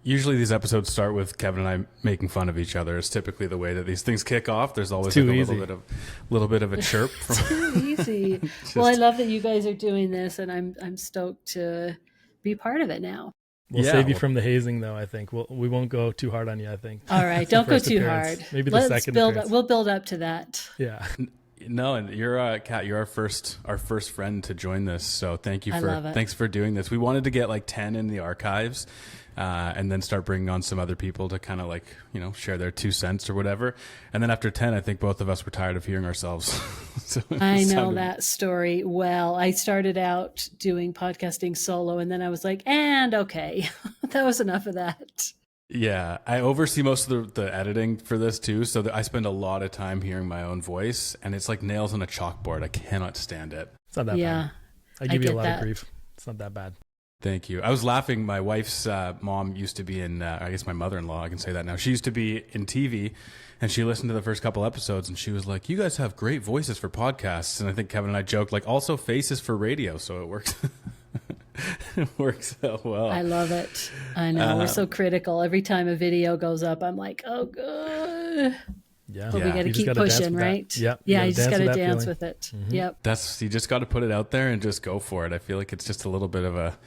Usually these episodes start with Kevin and I making fun of each other. It's typically the way that these things kick off. There's always like a little bit of a chirp. Too easy. Well, I love that you guys are doing this, and I'm stoked to be part of it now. We'll save you from the hazing, though. I think we won't go too hard on you. I think. All right, don't go too hard. Maybe the second. We'll build up to that. Yeah. No, and you're Kat. You're our first friend to join this. So thanks for doing this. We wanted to get like 10 in the archives, and then start bringing on some other people to kind of like share their 2 cents or whatever. And then after 10, I think both of us were tired of hearing ourselves. So I know that story well. I started out doing podcasting solo, and then I was like, and okay, that was enough of that. Yeah, I oversee most of the editing for this too, so I spend a lot of time hearing my own voice, and it's like nails on a chalkboard. I cannot stand it. It's not that bad. I give you a lot of grief. It's not that bad. Thank you. I was laughing. My wife's mom used to be in, I guess my mother-in-law, I can say that now. She used to be in TV, and she listened to the first couple episodes, and she was like, you guys have great voices for podcasts. And I think Kevin and I joked, like, also faces for radio, so it works. It works out well. I love it. I know. We're so critical. Every time a video goes up, I'm like, oh, good. Yeah. But we got to keep pushing, right? Yep. Yeah, you just got to dance with it. Mm-hmm. Yep. You just got to put it out there and just go for it. I feel like it's just a little bit of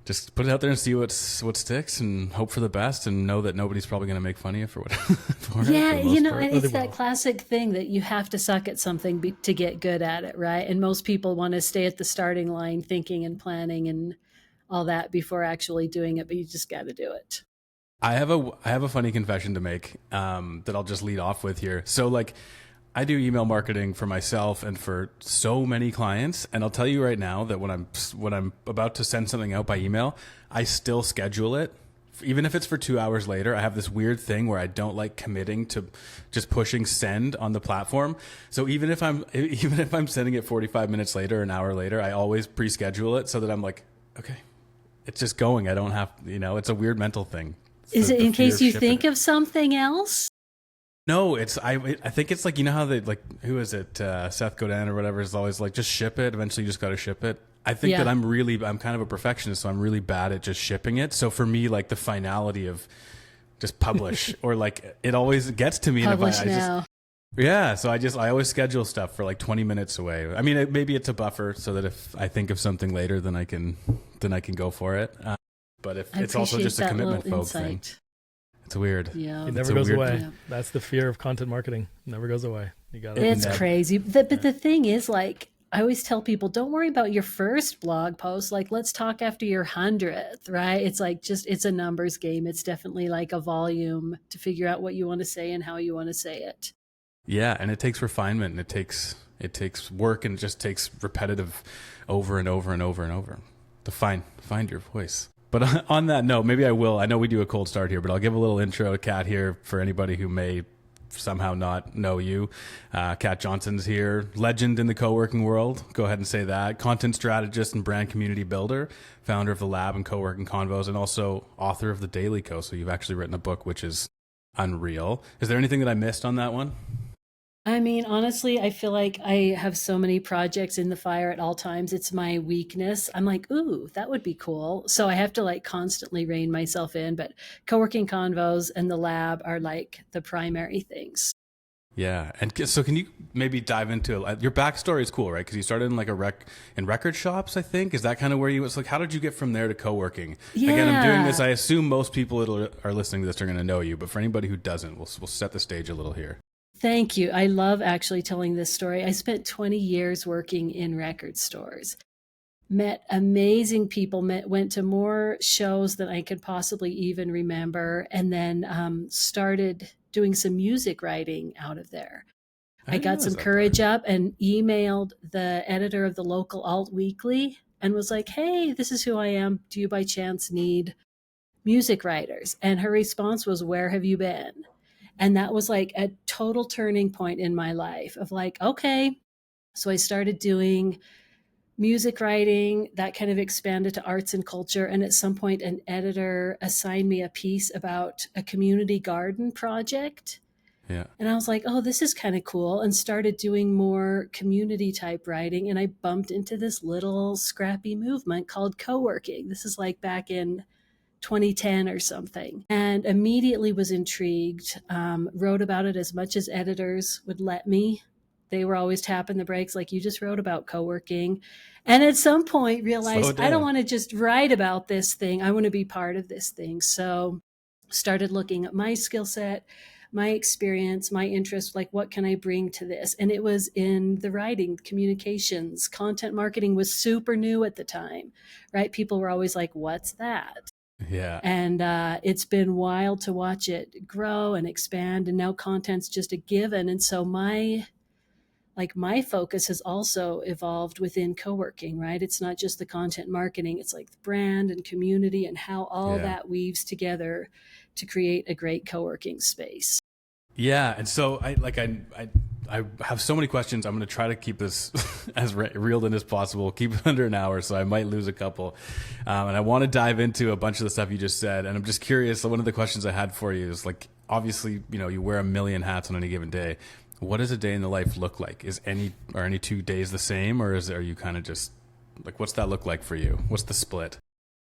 just put it out there and see what sticks and hope for the best and know that nobody's probably going to make fun of you for what. Yeah, and it's that classic thing that you have to suck at something to get good at it, right? And most people want to stay at the starting line thinking and planning and all that before actually doing it, but you just got to do it. I have a funny confession to make that I'll just lead off with here. So like I do email marketing for myself and for so many clients, and I'll tell you right now that when I'm about to send something out by email, I still schedule it. Even if it's for 2 hours later, I have this weird thing where I don't like committing to just pushing send on the platform. So even if I'm sending it 45 minutes later, an hour later, I always pre-schedule it so that I'm like, okay, it's just going. I don't have, it's a weird mental thing. Is it in case you think of something else? No, I think it's like, how they like, who is it? Seth Godin or whatever is always like, just ship it. Eventually you just got to ship it. I think that I'm kind of a perfectionist, so I'm really bad at just shipping it. So for me, like the finality of just publish or like, it always gets to me. Publish now. So I always schedule stuff for like 20 minutes away. I mean, maybe it's a buffer so that if I think of something later, then I can go for it. But if it's also just a commitment folk thing. It's weird. Yeah. It never goes away. Yeah. That's the fear of content marketing. It never goes away. You got it. It's crazy. But the thing is, like, I always tell people, don't worry about your first blog post. Like, let's talk after your 100th, right? It's like it's a numbers game. It's definitely like a volume to figure out what you want to say and how you want to say it. Yeah, and it takes refinement, and it takes work, and it just takes repetitive over and over and over and over to find your voice. But on that note, maybe I will. I know we do a cold start here, but I'll give a little intro to Kat here for anybody who may somehow not know you. Kat Johnson's here, legend in the co-working world. Go ahead and say that. Content strategist and brand community builder, founder of the Lab and Coworking Convos, and also author of the Daily Co. So you've actually written a book, which is unreal. Is there anything that I missed on that one? I mean, honestly, I feel like I have so many projects in the fire at all times. It's my weakness. I'm like, ooh, that would be cool. So I have to like constantly rein myself in. But co-working convos and the lab are like the primary things. Yeah. And so can you maybe dive into your backstory is cool, right? Because you started in like in record shops, I think. Is that kind of where you was like, how did you get from there to co-working? Yeah. Again, I'm doing this. I assume most people that are listening to this are going to know you. But for anybody who doesn't, we'll set the stage a little here. Thank you. I love actually telling this story. I spent 20 years working in record stores, met amazing people, went to more shows than I could possibly even remember, and then started doing some music writing out of there. I got some courage up and emailed the editor of the local alt weekly and was like, hey, this is who I am. Do you by chance need music writers? And her response was, where have you been? And that was like a total turning point in my life of like, okay. So I started doing music writing that kind of expanded to arts and culture. And at some point, an editor assigned me a piece about a community garden project. Yeah. And I was like, oh, this is kind of cool. And started doing more community type writing. And I bumped into this little scrappy movement called co-working. This is like back in 2010 or something, and immediately was intrigued. Wrote about it as much as editors would let me. They were always tapping the brakes, like, you just wrote about co-working. And at some point Slow realized, it I don't down. want to just write about this thing. I want to be part of this thing. So started looking at my skill set, my experience, my interest, like, what can I bring to this? And it was in the writing, communications, content marketing was super new at the time, right? People were always like, what's that? Yeah. And it's been wild to watch it grow and expand. And now content's just a given. And so my focus has also evolved within co-working, right? It's not just the content marketing, it's like the brand and community and how all Yeah. that weaves together to create a great co-working space. Yeah. And so I have so many questions. I'm going to try to keep this as reeled in as possible, keep it under an hour. So I might lose a couple. And I want to dive into a bunch of the stuff you just said. And I'm just curious. One of the questions I had for you is, like, obviously, you wear a million hats on any given day. What does a day in the life look like? Are any 2 days the same, or are you kind of just like, what's that look like for you? What's the split?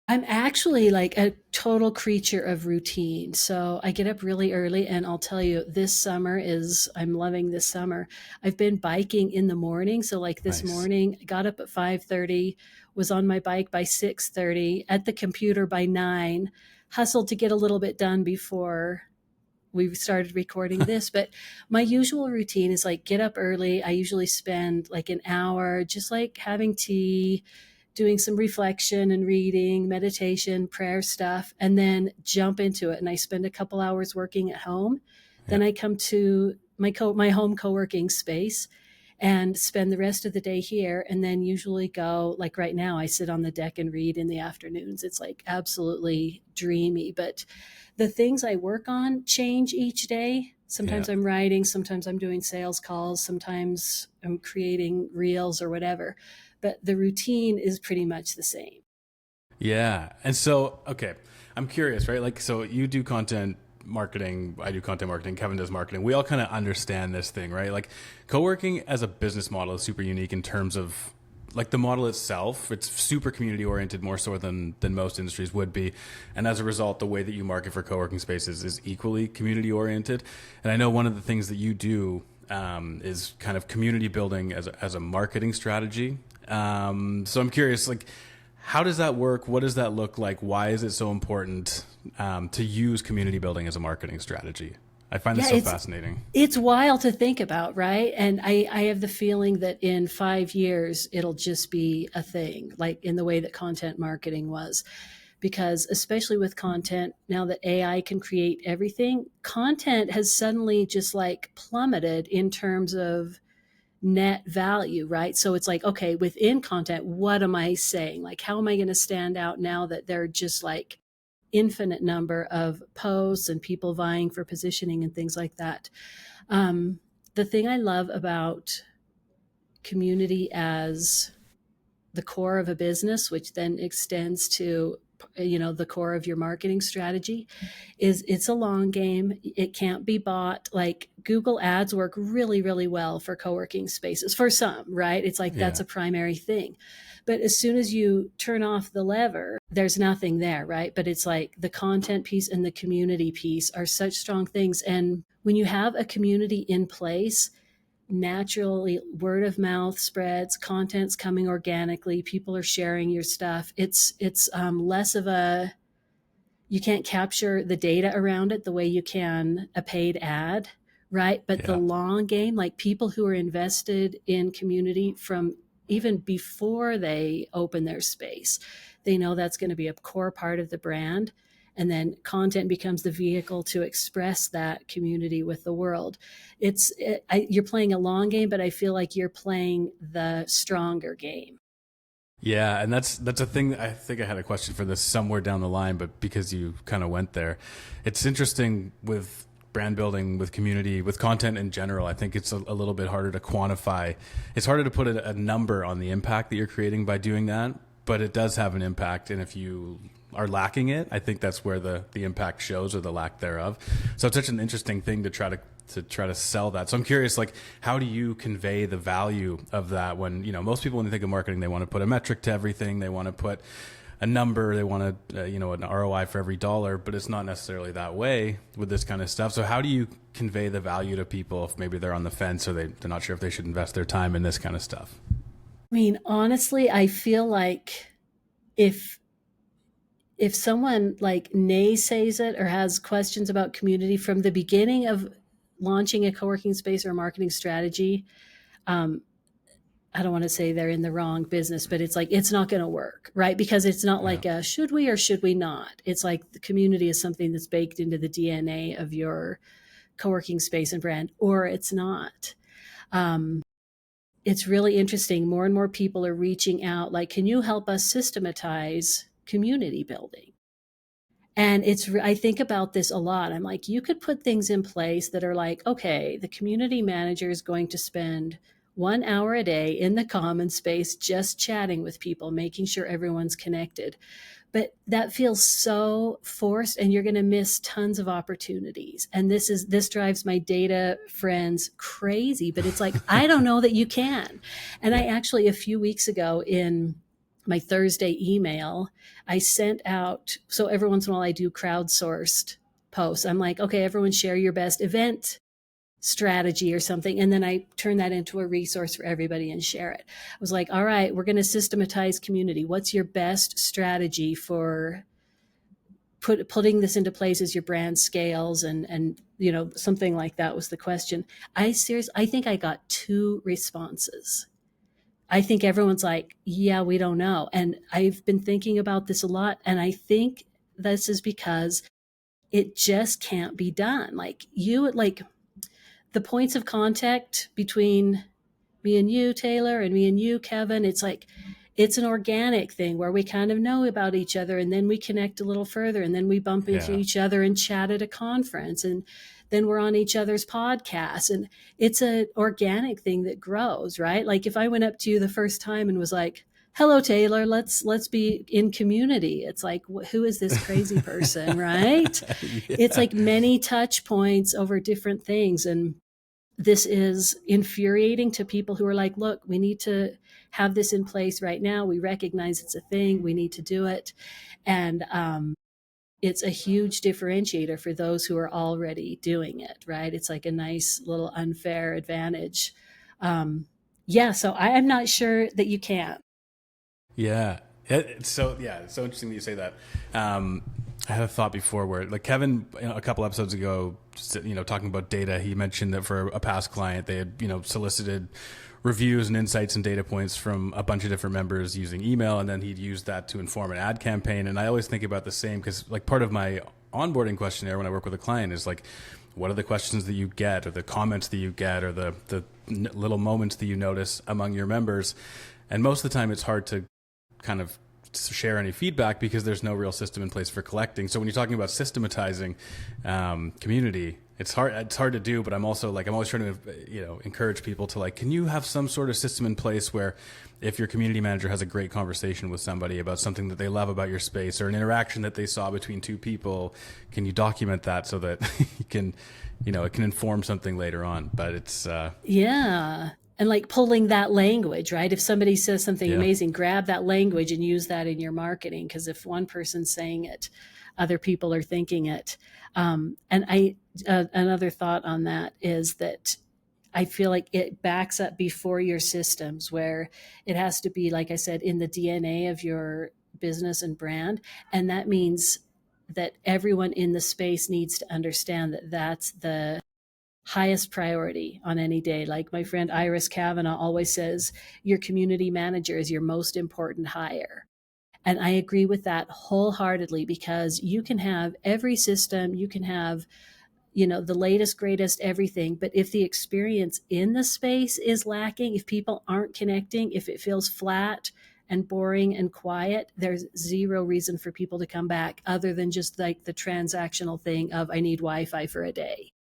I'm actually like a total creature of routine. So I get up really early, and I'll tell you, I'm loving this summer. I've been biking in the morning. So like this Nice. morning, I got up at 5:30, was on my bike by 6:30, at the computer by 9, hustled to get a little bit done before we started recording this. But my usual routine is like, get up early. I usually spend like an hour just like having tea, doing some reflection and reading, meditation, prayer stuff, and then jump into it. And I spend a couple hours working at home. Yeah. Then I come to my home co-working space and spend the rest of the day here. And then usually go, like right now, I sit on the deck and read in the afternoons. It's like absolutely dreamy. But the things I work on change each day. Sometimes Yeah. I'm writing, sometimes I'm doing sales calls, sometimes I'm creating reels or whatever. But the routine is pretty much the same. Yeah. And so, okay, I'm curious, right? Like, so you do content marketing, I do content marketing, Kevin does marketing. We all kind of understand this thing, right? Like, co-working as a business model is super unique in terms of, like, the model itself. It's super community oriented, more so than most industries would be. And as a result, the way that you market for co-working spaces is equally community oriented. And I know one of the things that you do is kind of community building as a marketing strategy. So I'm curious, like, how does that work? What does that look like? Why is it so important to use community building as a marketing strategy? I find this so fascinating. It's wild to think about, right? And I have the feeling that in 5 years, it'll just be a thing, like in the way that content marketing was. Because especially with content, now that AI can create everything, content has suddenly just like plummeted in terms of net value, right? So it's like, okay, within content, what am I saying? Like, how am I going to stand out now that there are just like infinite number of posts and people vying for positioning and things like that? The thing I love about community as the core of a business, which then extends to the core of your marketing strategy, is it's a long game. It can't be bought. Like, Google ads work really, really well for co-working spaces for some, right? It's like, that's a primary thing. But as soon as you turn off the lever, there's nothing there, right? But it's like the content piece and the community piece are such strong things. And when you have a community in place, naturally word of mouth spreads, content's coming organically, people are sharing your stuff. It's less of you can't capture the data around it the way you can a paid ad, right? But the long game, like people who are invested in community from even before they open their space, they know that's going to be a core part of the brand. And then content becomes the vehicle to express that community with the world. You're playing a long game, but I feel like you're playing the stronger game. Yeah, and that's a thing that I think I had a question for this somewhere down the line, but because you kind of went there, it's interesting with brand building, with community, with content in general. I think it's a little bit harder to quantify. It's harder to put a number on the impact that you're creating by doing that, but it does have an impact. And if you are lacking it, I think that's where the impact shows, or the lack thereof. So it's such an interesting thing to try to sell that. So I'm curious, like, how do you convey the value of that when, most people, when they think of marketing, they want to put a metric to everything. They want to put a number. They want an ROI for every dollar, but it's not necessarily that way with this kind of stuff. So how do you convey the value to people if maybe they're on the fence or they're not sure if they should invest their time in this kind of stuff? I mean, honestly, I feel like if someone like naysays it or has questions about community from the beginning of launching a co-working space or a marketing strategy, I don't want to say they're in the wrong business, but it's like, it's not going to work, right? Because it's not like a should we or should we not? It's like the community is something that's baked into the DNA of your co-working space and brand, or it's not. It's really interesting. More and more people are reaching out like, can you help us systematize community building? And I think about this a lot. I'm like, you could put things in place that are like, okay, the community manager is going to spend 1 hour a day in the common space, just chatting with people, making sure everyone's connected. But that feels so forced, and you're going to miss tons of opportunities. And this drives my data friends crazy, but it's like, I don't know that you can. And I actually, a few weeks ago in my Thursday email, I sent out, so every once in a while I do crowdsourced posts. I'm like, okay, everyone share your best event strategy or something. And then I turn that into a resource for everybody and share it. I was like, all right, we're going to systematize community. What's your best strategy for putting this into place as your brand scales? And something like that was the question. I think I got 2 responses. I think everyone's like, yeah, we don't know. And I've been thinking about this a lot. And I think this is because it just can't be done. Like the points of contact between me and you, Taylor, and me and you, Kevin, it's like, it's an organic thing where we kind of know about each other, and then we connect a little further, and then we bump into each other and chat at a conference, and then we're on each other's podcasts. And it's an organic thing that grows, right? Like if I went up to you the first time and was like, hello, Taylor, let's be in community. It's like, who is this crazy person, right? It's like many touch points over different things. And this is infuriating to people who are like, look, we need to have this in place right now. We recognize it's a thing. We need to do it. And it's a huge differentiator for those who are already doing it, right? It's like a nice little unfair advantage. So I'm not sure that you can. Yeah. It's so interesting that you say that. I had a thought before where, like Kevin, a couple episodes ago, talking about data, he mentioned that for a past client, they had, solicited reviews and insights and data points from a bunch of different members using email, and then he'd use that to inform an ad campaign. And I always think about the same, because like part of my onboarding questionnaire when I work with a client is like, what are the questions that you get, or the comments that you get, or the little moments that you notice among your members? And most of the time it's hard to kind of share any feedback because there's no real system in place for collecting. So when you're talking about systematizing community, it's hard to do, but I'm always trying to encourage people to like, can you have some sort of system in place where if your community manager has a great conversation with somebody about something that they love about your space, or an interaction that they saw between 2 people, can you document that so that you can, it can inform something later on? But it's and like pulling that language, right? If somebody says something amazing, grab that language and use that in your marketing. Because if one person's saying it, other people are thinking it. And another thought on that is that I feel like it backs up before your systems, where it has to be, like I said, in the DNA of your business and brand. And that means that everyone in the space needs to understand that that's the highest priority on any day. Like my friend Iris Kavanaugh always says, your community manager is your most important hire. And I agree with that wholeheartedly, because you can have every system, you can have, the latest, greatest, everything. But if the experience in the space is lacking, if people aren't connecting, if it feels flat and boring and quiet, there's zero reason for people to come back, other than just like the transactional thing of, I need Wi-Fi for a day.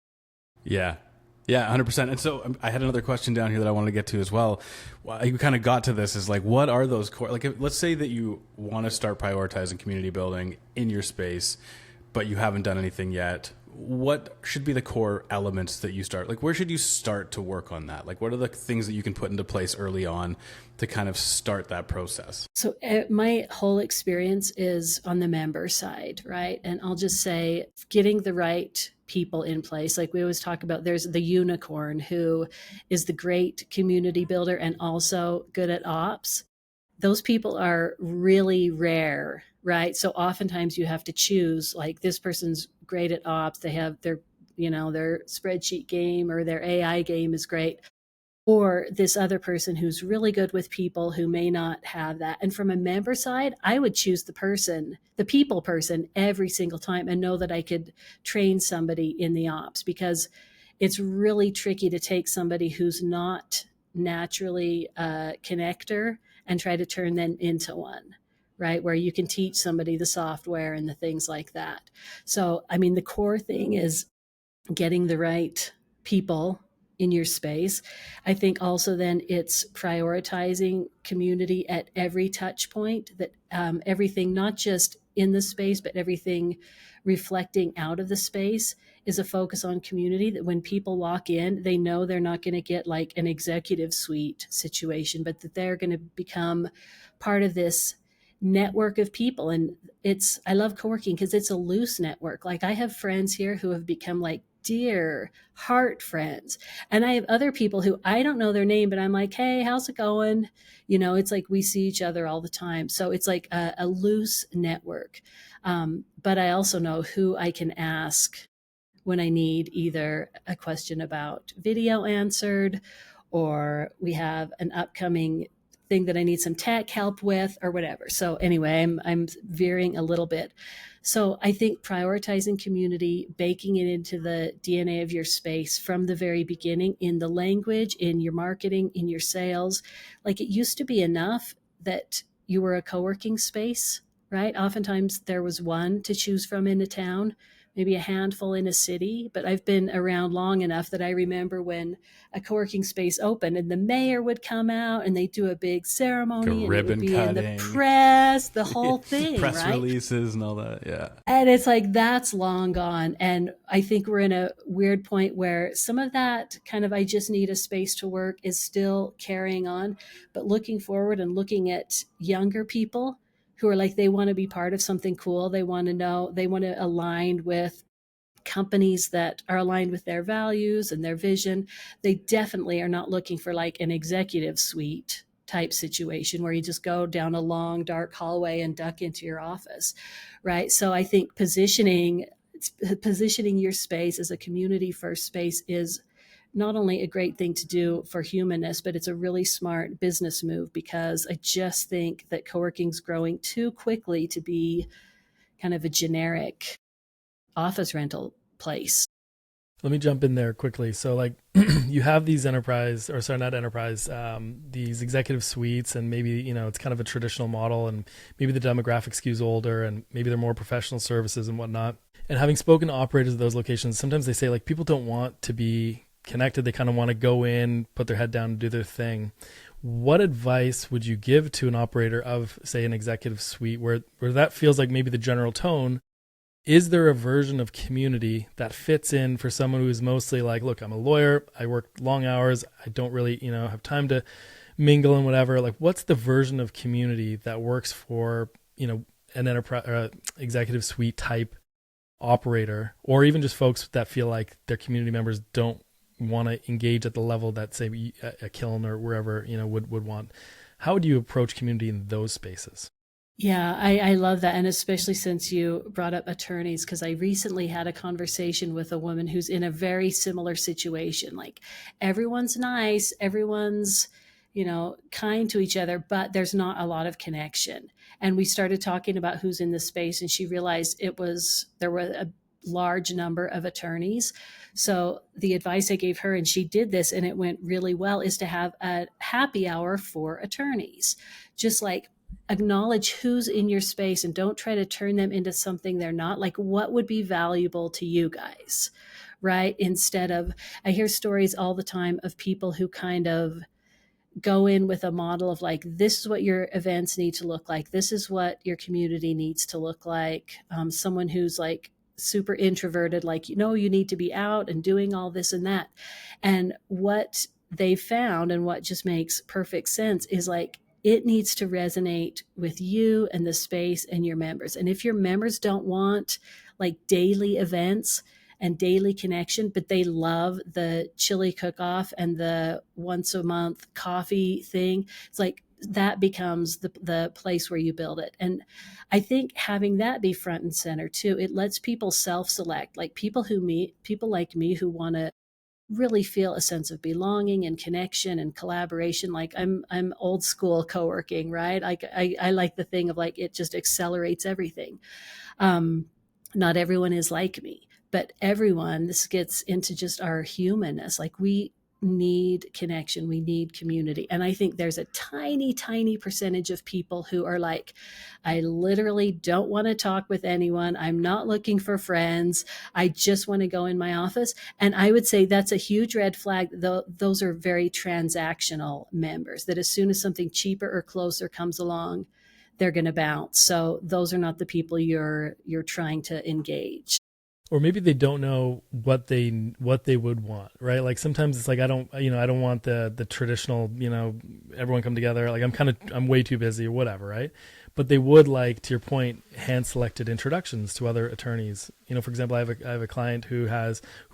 Yeah. Yeah, 100%. And so I had another question down here that I wanted to get to as well. You kind of got to this, is like, what are those core, like let's say that you want to start prioritizing community building in your space, but you haven't done anything yet. what should be the core elements that you start? Like, where should you start to work on that? Like, what are the things that you can put into place early on to kind of start that process? So my whole experience is on the member side, right? And I'll just say getting the right people in place. Like we always talk about, there's the unicorn who is the great community builder and also good at ops. Those people are really rare, right? So oftentimes you have to choose, like, this person's great at ops. They have their, their spreadsheet game or their AI game is great. Or this other person who's really good with people who may not have that. And from a member side, I would choose the people person every single time and know that I could train somebody in the ops, because it's really tricky to take somebody who's not naturally a connector and try to turn them into one, right? Where you can teach somebody the software and the things like that. So, I mean, the core thing is getting the right people in your space. I think also then it's prioritizing community at every touch point, that everything, not just in the space, but everything reflecting out of the space is a focus on community, that when people walk in, they know they're not going to get like an executive suite situation, but that they're going to become part of this network of people. And I love co-working because it's a loose network. Like I have friends here who have become like dear heart friends. And I have other people who I don't know their name, but I'm like, hey, how's it going? It's like we see each other all the time. So it's like a loose network. But I also know who I can ask when I need either a question about video answered, or we have an upcoming thing that I need some tech help with, or whatever. So anyway, I'm veering a little bit. So I think prioritizing community, baking it into the DNA of your space from the very beginning, in the language, in your marketing, in your sales. Like it used to be enough that you were a co-working space, right? Oftentimes there was one to choose from in a town, maybe a handful in a city, but I've been around long enough that I remember when a co-working space opened and the mayor would come out and they do a big ceremony and it would be in the press, the whole thing, press right? releases and all that. Yeah. And it's like, that's long gone. And I think we're in a weird point where some of that kind of, I just need a space to work is still carrying on, but looking forward and looking at younger people who are like, they want to be part of something cool. They want to know, they want to align with companies that are aligned with their values and their vision. They definitely are not looking for like an executive suite type situation where you just go down a long dark hallway and duck into your office, right? So I think positioning your space as a community first space is not only a great thing to do for humanness, but it's a really smart business move, because I just think that co-working's growing too quickly to be kind of a generic office rental place. Let me jump in there quickly. So like you have these enterprise, or sorry, not enterprise, these executive suites, and maybe, it's kind of a traditional model, and maybe the demographic skews older, and maybe they're more professional services and whatnot. And having spoken to operators of those locations, sometimes they say like people don't want to be connected. They kind of want to go in, put their head down and do their thing. What advice would you give to an operator of, say, an executive suite where that feels like maybe the general tone? Is there a version of community that fits in for someone who is mostly like, look, I'm a lawyer, I work long hours, I don't really, have time to mingle and whatever. Like, what's the version of community that works for, an enterprise executive suite type operator, or even just folks that feel like their community members don't want to engage at the level that, say, a Kiln or wherever, would want? How would you approach community in those spaces? Yeah, I love that. And especially since you brought up attorneys, because I recently had a conversation with a woman who's in a very similar situation. Like everyone's nice, everyone's, kind to each other, but there's not a lot of connection. And we started talking about who's in the space, and she realized there were a large number of attorneys. So the advice I gave her, and she did this and it went really well, is to have a happy hour for attorneys. Just like acknowledge who's in your space and don't try to turn them into something they're not. Like, what would be valuable to you guys, right? Instead of, I hear stories all the time of people who kind of go in with a model of like, this is what your events need to look like. This is what your community needs to look like. Someone who's like super introverted, like, you need to be out and doing all this and that. And what they found, and what just makes perfect sense, is like, it needs to resonate with you and the space and your members. And if your members don't want like daily events and daily connection, but they love the chili cook-off and the once a month coffee thing, it's like that becomes the place where you build it. And I think having that be front and center too, it lets people self-select, like people like me who want to really feel a sense of belonging and connection and collaboration. Like I'm old school co-working, right? I like the thing of like, it just accelerates everything. Not everyone is like me, but everyone, this gets into just our humanness. Like we need connection, we need community. And I think there's a tiny, tiny percentage of people who are like, I literally don't want to talk with anyone. I'm not looking for friends. I just want to go in my office. And I would say that's a huge red flag. Those are very transactional members, that as soon as something cheaper or closer comes along, they're going to bounce. So those are not the people you're trying to engage. Or maybe they don't know what they would want, right? Like sometimes it's like, I don't want the traditional, everyone come together. Like I'm way too busy or whatever, right? But they would like, to your point, hand selected introductions to other attorneys. For example, I have a client who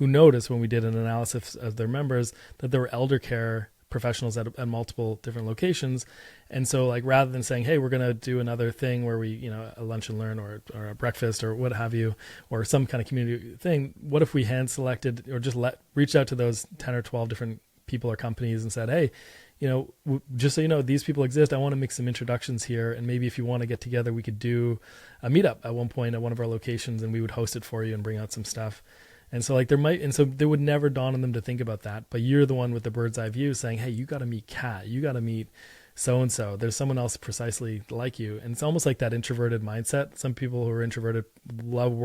noticed when we did an analysis of their members that there were elder care professionals at multiple different locations. And so like, rather than saying, hey, we're going to do another thing where we, a lunch and learn or a breakfast or what have you, or some kind of community thing, what if we hand selected or just reached out to those 10 or 12 different people or companies and said, hey, just so you know, these people exist. I want to make some introductions here. And maybe if you want to get together, we could do a meetup at one point at one of our locations, and we would host it for you and bring out some stuff. And so like they would never dawn on them to think about that. But you're the one with the bird's eye view saying, hey, you got to meet Kat, you got to meet so-and-so. There's someone else precisely like you. And it's almost like that introverted mindset. Some people who are introverted love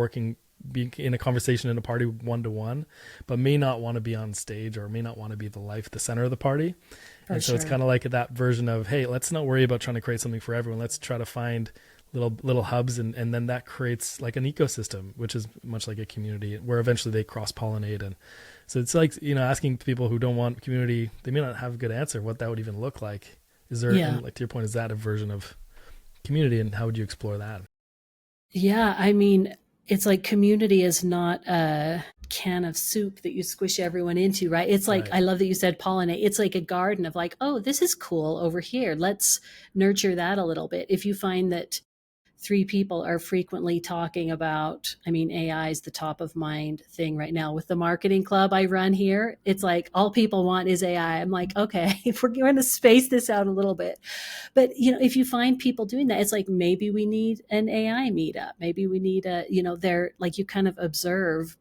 being in a conversation in a party one-to-one, but may not want to be on stage or may not want to be the center of the party. And so it's kind of like that version of, hey, let's not worry about trying to create something for everyone. Let's try to find little hubs, and then that creates like an ecosystem, which is much like a community where eventually they cross-pollinate. And so it's like, asking people who don't want community, they may not have a good answer what that would even look like. Is there, like to your point, is that a version of community, and how would you explore that? Yeah, I mean, it's like community is not a can of soup that you squish everyone into, right? It's like, right. I love that you said pollinate. It's like a garden of like, oh, this is cool over here. Let's nurture that a little bit. If you find that 3 people are frequently talking about, AI is the top of mind thing right now with the marketing club I run here. It's like all people want is AI. I'm like, okay, if we're going to space this out a little bit. But, if you find people doing that, it's like, maybe we need an AI meetup. Maybe we need they're like, you kind of observe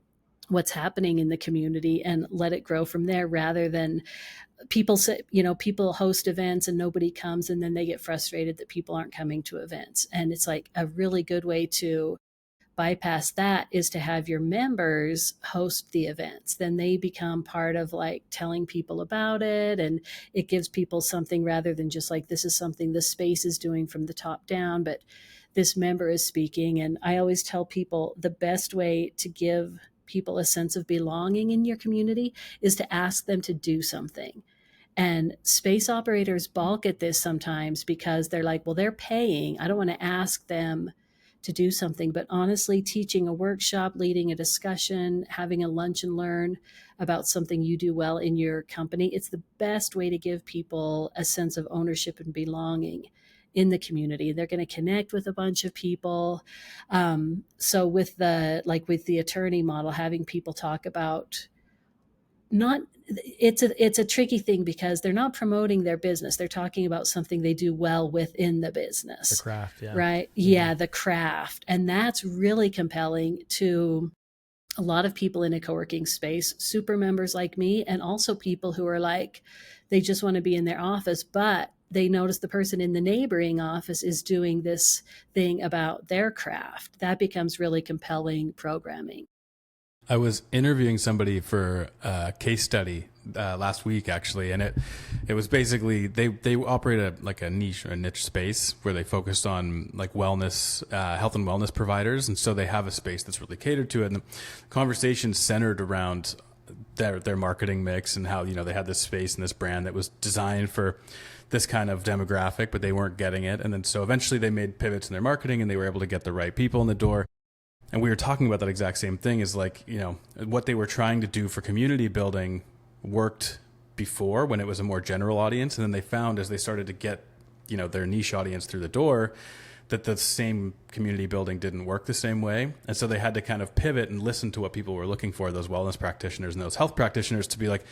what's happening in the community and let it grow from there, rather than people say, people host events and nobody comes, and then they get frustrated that people aren't coming to events. And it's like a really good way to bypass that is to have your members host the events. Then they become part of like telling people about it, and it gives people something, rather than just like, this is something the space is doing from the top down, but this member is speaking. And I always tell people the best way to give people a sense of belonging in your community is to ask them to do something. And space operators balk at this sometimes because they're like, well, they're paying. I don't want to ask them to do something. But honestly, teaching a workshop, leading a discussion, having a lunch and learn about something you do well in your company, it's the best way to give people a sense of ownership and belonging in the community. They're going to connect with a bunch of people. So with the attorney model, having people talk about it's a tricky thing because they're not promoting their business. They're talking about something they do well within the business. The craft, yeah. Right? Mm-hmm. Yeah, the craft. And that's really compelling to a lot of people in a co-working space, super members like me, and also people who are like, they just want to be in their office, but they notice the person in the neighboring office is doing this thing about their craft. That becomes really compelling programming. I was interviewing somebody for a case study last week actually, and it was basically they operate a niche space where they focused on like wellness, health and wellness providers, and so they have a space that's really catered to it. And the conversation centered around their marketing mix and how, you know, they had this space and this brand that was designed for this kind of demographic, but they weren't getting it. And then so eventually they made pivots in their marketing and they were able to get the right people in the door. And we were talking about that exact same thing, is like, you know, what they were trying to do for community building worked before when it was a more general audience. And then they found, as they started to get, you know, their niche audience through the door, that the same community building didn't work the same way. And so they had to kind of pivot and listen to what people were looking for, those wellness practitioners and those health practitioners, to be like,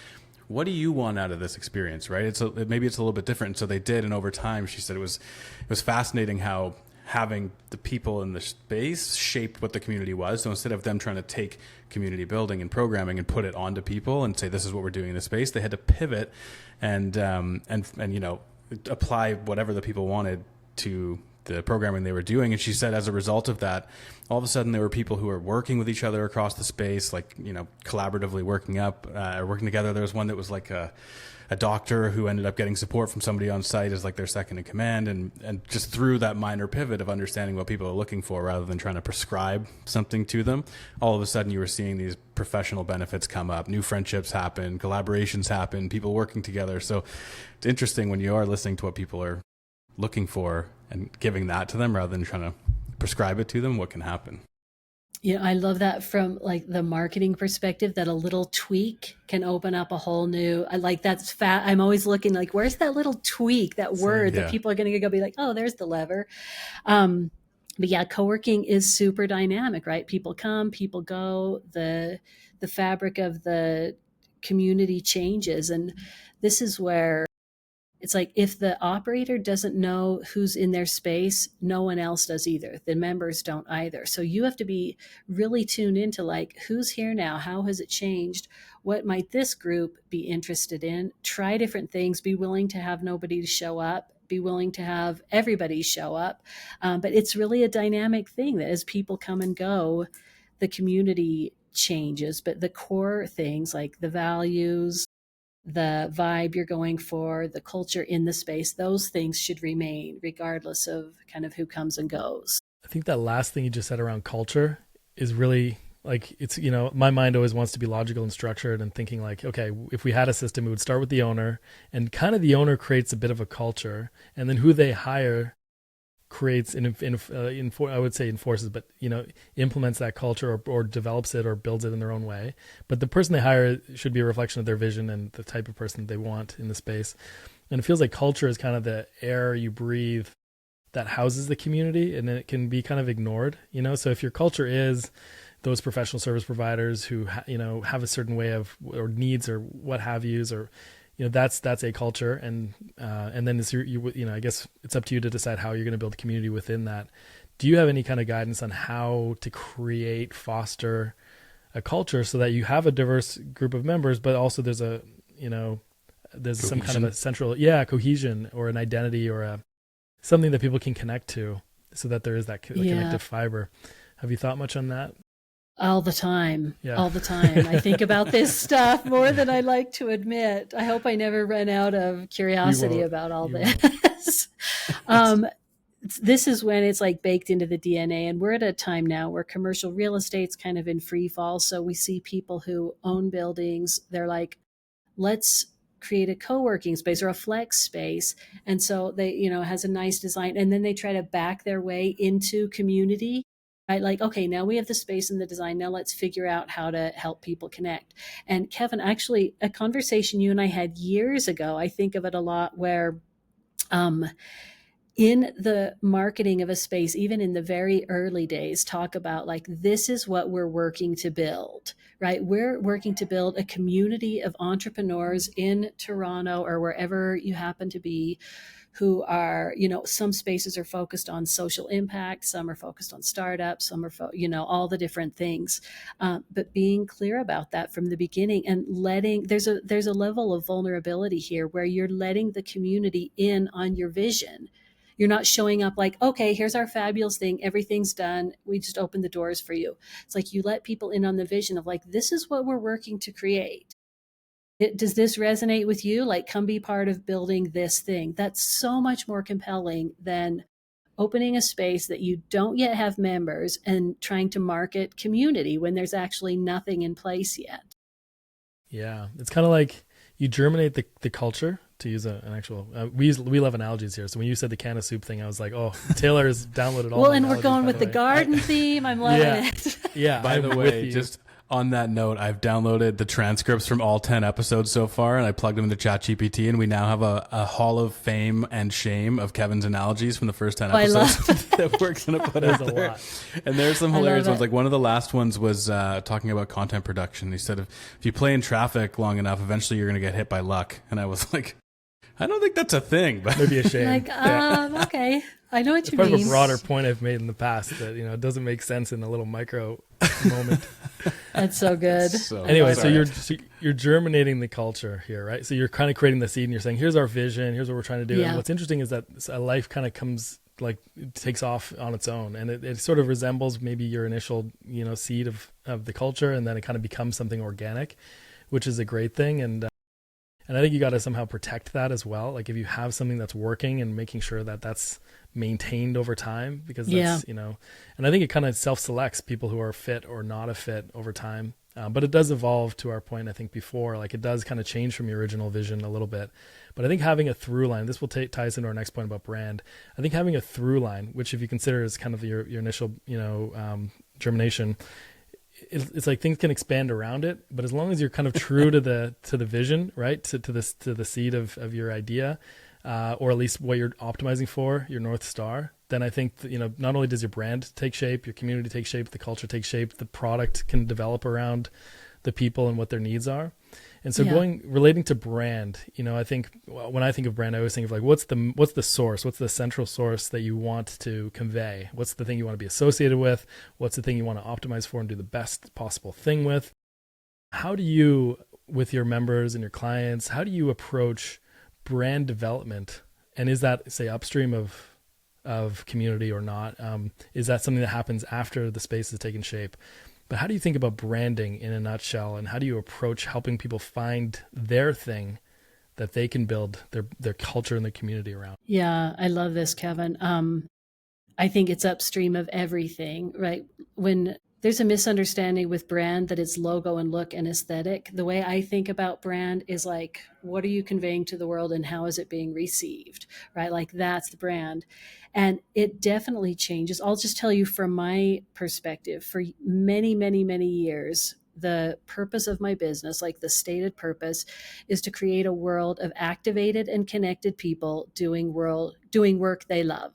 what do you want out of this experience, right? Maybe it's a little bit different. And so they did. And over time, she said it was fascinating how having the people in the space shaped what the community was. So instead of them trying to take community building and programming and put it onto people and say, this is what we're doing in the space, they had to pivot and you know, apply whatever the people wanted to the programming they were doing. And she said, as a result of that, all of a sudden there were people who were working with each other across the space, like, you know, collaboratively working together. There was one that was like a doctor who ended up getting support from somebody on site as like their second in command. And just through that minor pivot of understanding what people are looking for rather than trying to prescribe something to them, all of a sudden you were seeing these professional benefits come up, new friendships happen, collaborations happen, people working together. So it's interesting when you are listening to what people are looking for and giving that to them rather than trying to prescribe it to them, what can happen. Yeah, I love that from like the marketing perspective, that a little tweak can open up a whole new, I like that's fat. I'm always looking like, where's that little tweak, that word that people are going to go be like, oh, there's the lever. But yeah, co-working is super dynamic, right? People come, people go, the fabric of the community changes. And this is where it's like, if the operator doesn't know who's in their space, no one else does either. The members don't either. So you have to be really tuned into like, who's here now? How has it changed? What might this group be interested in? Try different things. Be willing to have nobody to show up. Be willing to have everybody show up. But it's really a dynamic thing that as people come and go, the community changes. But the core things like the values, the vibe you're going for, the culture in the space, those things should remain regardless of kind of who comes and goes. I think that last thing you just said around culture is really like, it's, you know, my mind always wants to be logical and structured and thinking like, okay, if we had a system, it would start with the owner, and kind of the owner creates a bit of a culture, and then who they hire creates I would say enforces, but, you know, implements that culture or develops it or builds it in their own way. But the person they hire should be a reflection of their vision and the type of person they want in the space. And it feels like culture is kind of the air you breathe that houses the community, and it can be kind of ignored, you know? So if your culture is those professional service providers who, you know, have a certain way of, or needs or what have yous, or, you know, that's a culture. And then it's you know, I guess it's up to you to decide how you're going to build a community within that. Do you have any kind of guidance on how to foster a culture so that you have a diverse group of members, but also there's a, you know, there's cohesion. Some kind of a central, cohesion or an identity or something that people can connect to, so that there is that connective fiber. Have you thought much on that? All the time. I think about this stuff more than I like to admit. I hope I never run out of curiosity about all this. This is when it's like baked into the DNA. And we're at a time now where commercial real estate's kind of in free fall. So we see people who own buildings. They're like, let's create a co-working space or a flex space. And so they, you know, has a nice design. And then they try to back their way into community. Like, okay, now we have the space and the design. Now let's figure out how to help people connect. And Kevin, actually, a conversation you and I had years ago, I think of it a lot, where in the marketing of a space, even in the very early days, talk about like, this is what we're working to build, right? We're working to build a community of entrepreneurs in Toronto or wherever you happen to be, who are, you know, some spaces are focused on social impact, some are focused on startups, some are, you know, all the different things. But being clear about that from the beginning and there's a level of vulnerability here where you're letting the community in on your vision. You're not showing up like, okay, here's our fabulous thing. Everything's done. We just opened the doors for you. It's like you let people in on the vision of like, this is what we're working to create. Does this resonate with you? Like, come be part of building this thing. That's so much more compelling than opening a space that you don't yet have members and trying to market community when there's actually nothing in place yet. Yeah, it's kind of like you germinate the culture, to use an actual. We love analogies here. So when you said the can of soup thing, I was like, oh, Taylor's downloaded all. Well, my and we're analogies, going by with the way. garden theme. I'm loving it. Yeah. By I'm the with way, you. just on that note, I've downloaded the transcripts from all 10 episodes so far, and I plugged them into ChatGPT, and we now have a hall of fame and shame of Kevin's analogies from the first 10 I love episodes that we're going to put There's out a there. lot. And there's some I love hilarious ones. it. Like one of the last ones was talking about content production. He said, if you play in traffic long enough, eventually you're going to get hit by luck. And I was like, I don't think that's a thing. But Maybe a shame. Like, okay, I know what It's you part of mean. a broader point I've made in the past that, it doesn't make sense in a little micro moment. That's so good. so, Anyway, sorry. so you're germinating the culture here, right? So you're kind of creating the seed and you're saying, here's our vision, here's what we're trying to do. Yeah. And what's interesting is that a life kind of comes, like, it takes off on its own, and it sort of resembles maybe your initial, seed of the culture, and then it kind of becomes something organic, which is a great thing. And I think you got to somehow protect that as well. Like if you have something that's working and making sure that that's maintained over time, because that's, and I think it kind of self-selects people who are fit or not a fit over time. But it does evolve, to our point, I think before, like it does kind of change from your original vision a little bit. But I think having a through line, this will tie us into our next point about brand. I think having a through line, which if you consider is kind of your initial, germination, it's like things can expand around it, but as long as you're kind of true to the vision, right, to the seed of your idea, or at least what you're optimizing for, your North Star, then I think that, not only does your brand take shape, your community take shape, the culture take shape, the product can develop around the people and what their needs are. And so relating to brand, I think when I think of brand, I always think of like, what's the source? What's the central source that you want to convey? What's the thing you want to be associated with? What's the thing you want to optimize for and do the best possible thing with? How do you, with your members and your clients, how do you approach brand development? And is that, say, upstream of community or not? Is that something that happens after the space has taken shape? But how do you think about branding in a nutshell, and how do you approach helping people find their thing that they can build their culture and their community around? Yeah, I love this, Kevin. I think it's upstream of everything, right? When there's a misunderstanding with brand that it's logo and look and aesthetic, the way I think about brand is like, what are you conveying to the world and how is it being received, right? Like that's the brand. And it definitely changes. I'll just tell you from my perspective, for many, many, many years, the purpose of my business, like the stated purpose, is to create a world of activated and connected people doing work they love.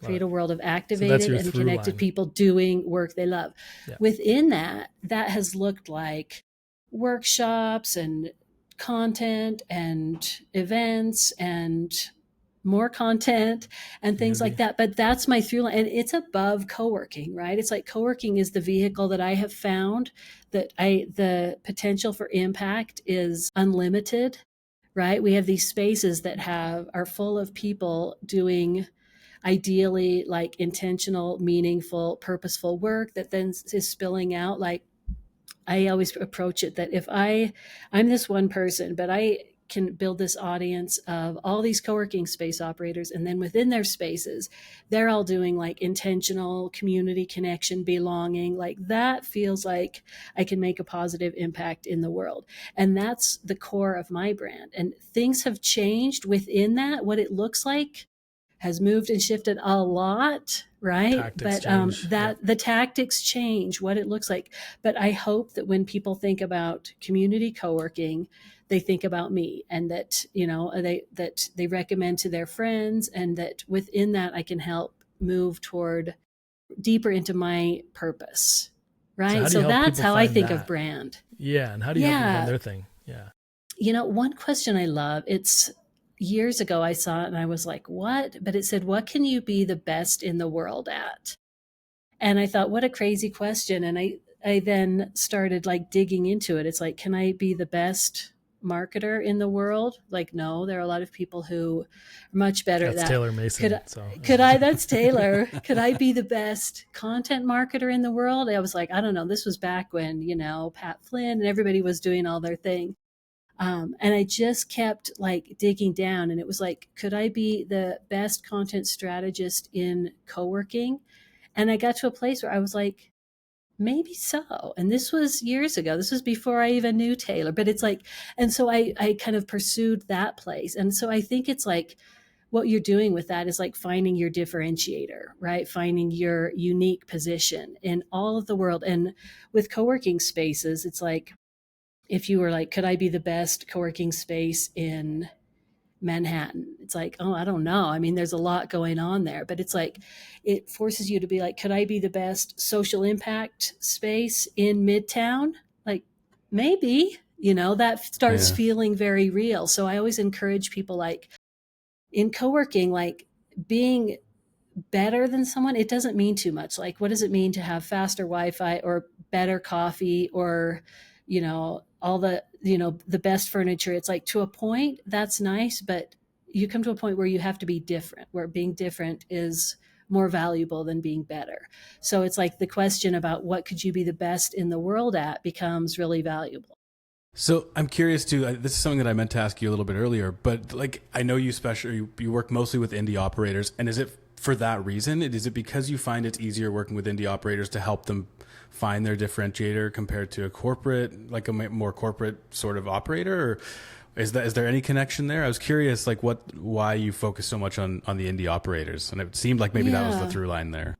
Create a world of activated and connected people doing work they love. Yeah. Within that has looked like workshops and content and events and more content and things like that. But that's my through line. And it's above co-working, right? It's like co-working is the vehicle that I have found that the potential for impact is unlimited, right? We have these spaces that are full of people doing ideally like intentional, meaningful, purposeful work that then is spilling out. Like I always approach it that if I'm this one person, but I can build this audience of all these co-working space operators, and then within their spaces, they're all doing like intentional community connection, belonging. Like that feels like I can make a positive impact in the world. And that's the core of my brand. And things have changed within that. What it looks like has moved and shifted a lot, right? Tactics but the tactics change, what it looks like. But I hope that when people think about community co-working, they think about me, and that they recommend to their friends, and that within that I can help move toward deeper into my purpose, right? So that's how I think of brand. Yeah, and how do you help them find their thing? Yeah. One question I love, it's years ago I saw it and I was like, what? But it said, what can you be the best in the world at? And I thought, what a crazy question. And I then started like digging into it. It's like, can I be the best marketer in the world? Like, no, there are a lot of people who are much better at that. That's Taylor Mason. That's Taylor. Could I be the best content marketer in the world? I was like, I don't know. This was back when, Pat Flynn and everybody was doing all their thing. And I just kept like digging down, and it was like, could I be the best content strategist in co-working? And I got to a place where I was like, maybe so. And this was years ago. This was before I even knew Taylor, but it's like, and so I kind of pursued that place. And so I think it's like, what you're doing with that is like finding your differentiator, right? Finding your unique position in all of the world. And with co-working spaces, it's like, if you were like, could I be the best co-working space in Manhattan? It's like, oh, I don't know. I mean, there's a lot going on there, but it's like, it forces you to be like, could I be the best social impact space in Midtown? Like, maybe, that starts Yeah. feeling very real. So I always encourage people, like, in co-working, like, being better than someone, it doesn't mean too much. Like, what does it mean to have faster Wi-Fi or better coffee or, all the best furniture? It's like, to a point, that's nice, but you come to a point where you have to be different, where being different is more valuable than being better. So it's like the question about what could you be the best in the world at becomes really valuable. So I'm curious too. This is something that I meant to ask you a little bit earlier, but like I know you work mostly with indie operators, and is it for that reason? Is it because you find it's easier working with indie operators to help them find their differentiator compared to a corporate, like a more corporate sort of operator, or is there any connection there? I was curious, like why you focus so much on the indie operators, and it seemed like maybe that was the through line there.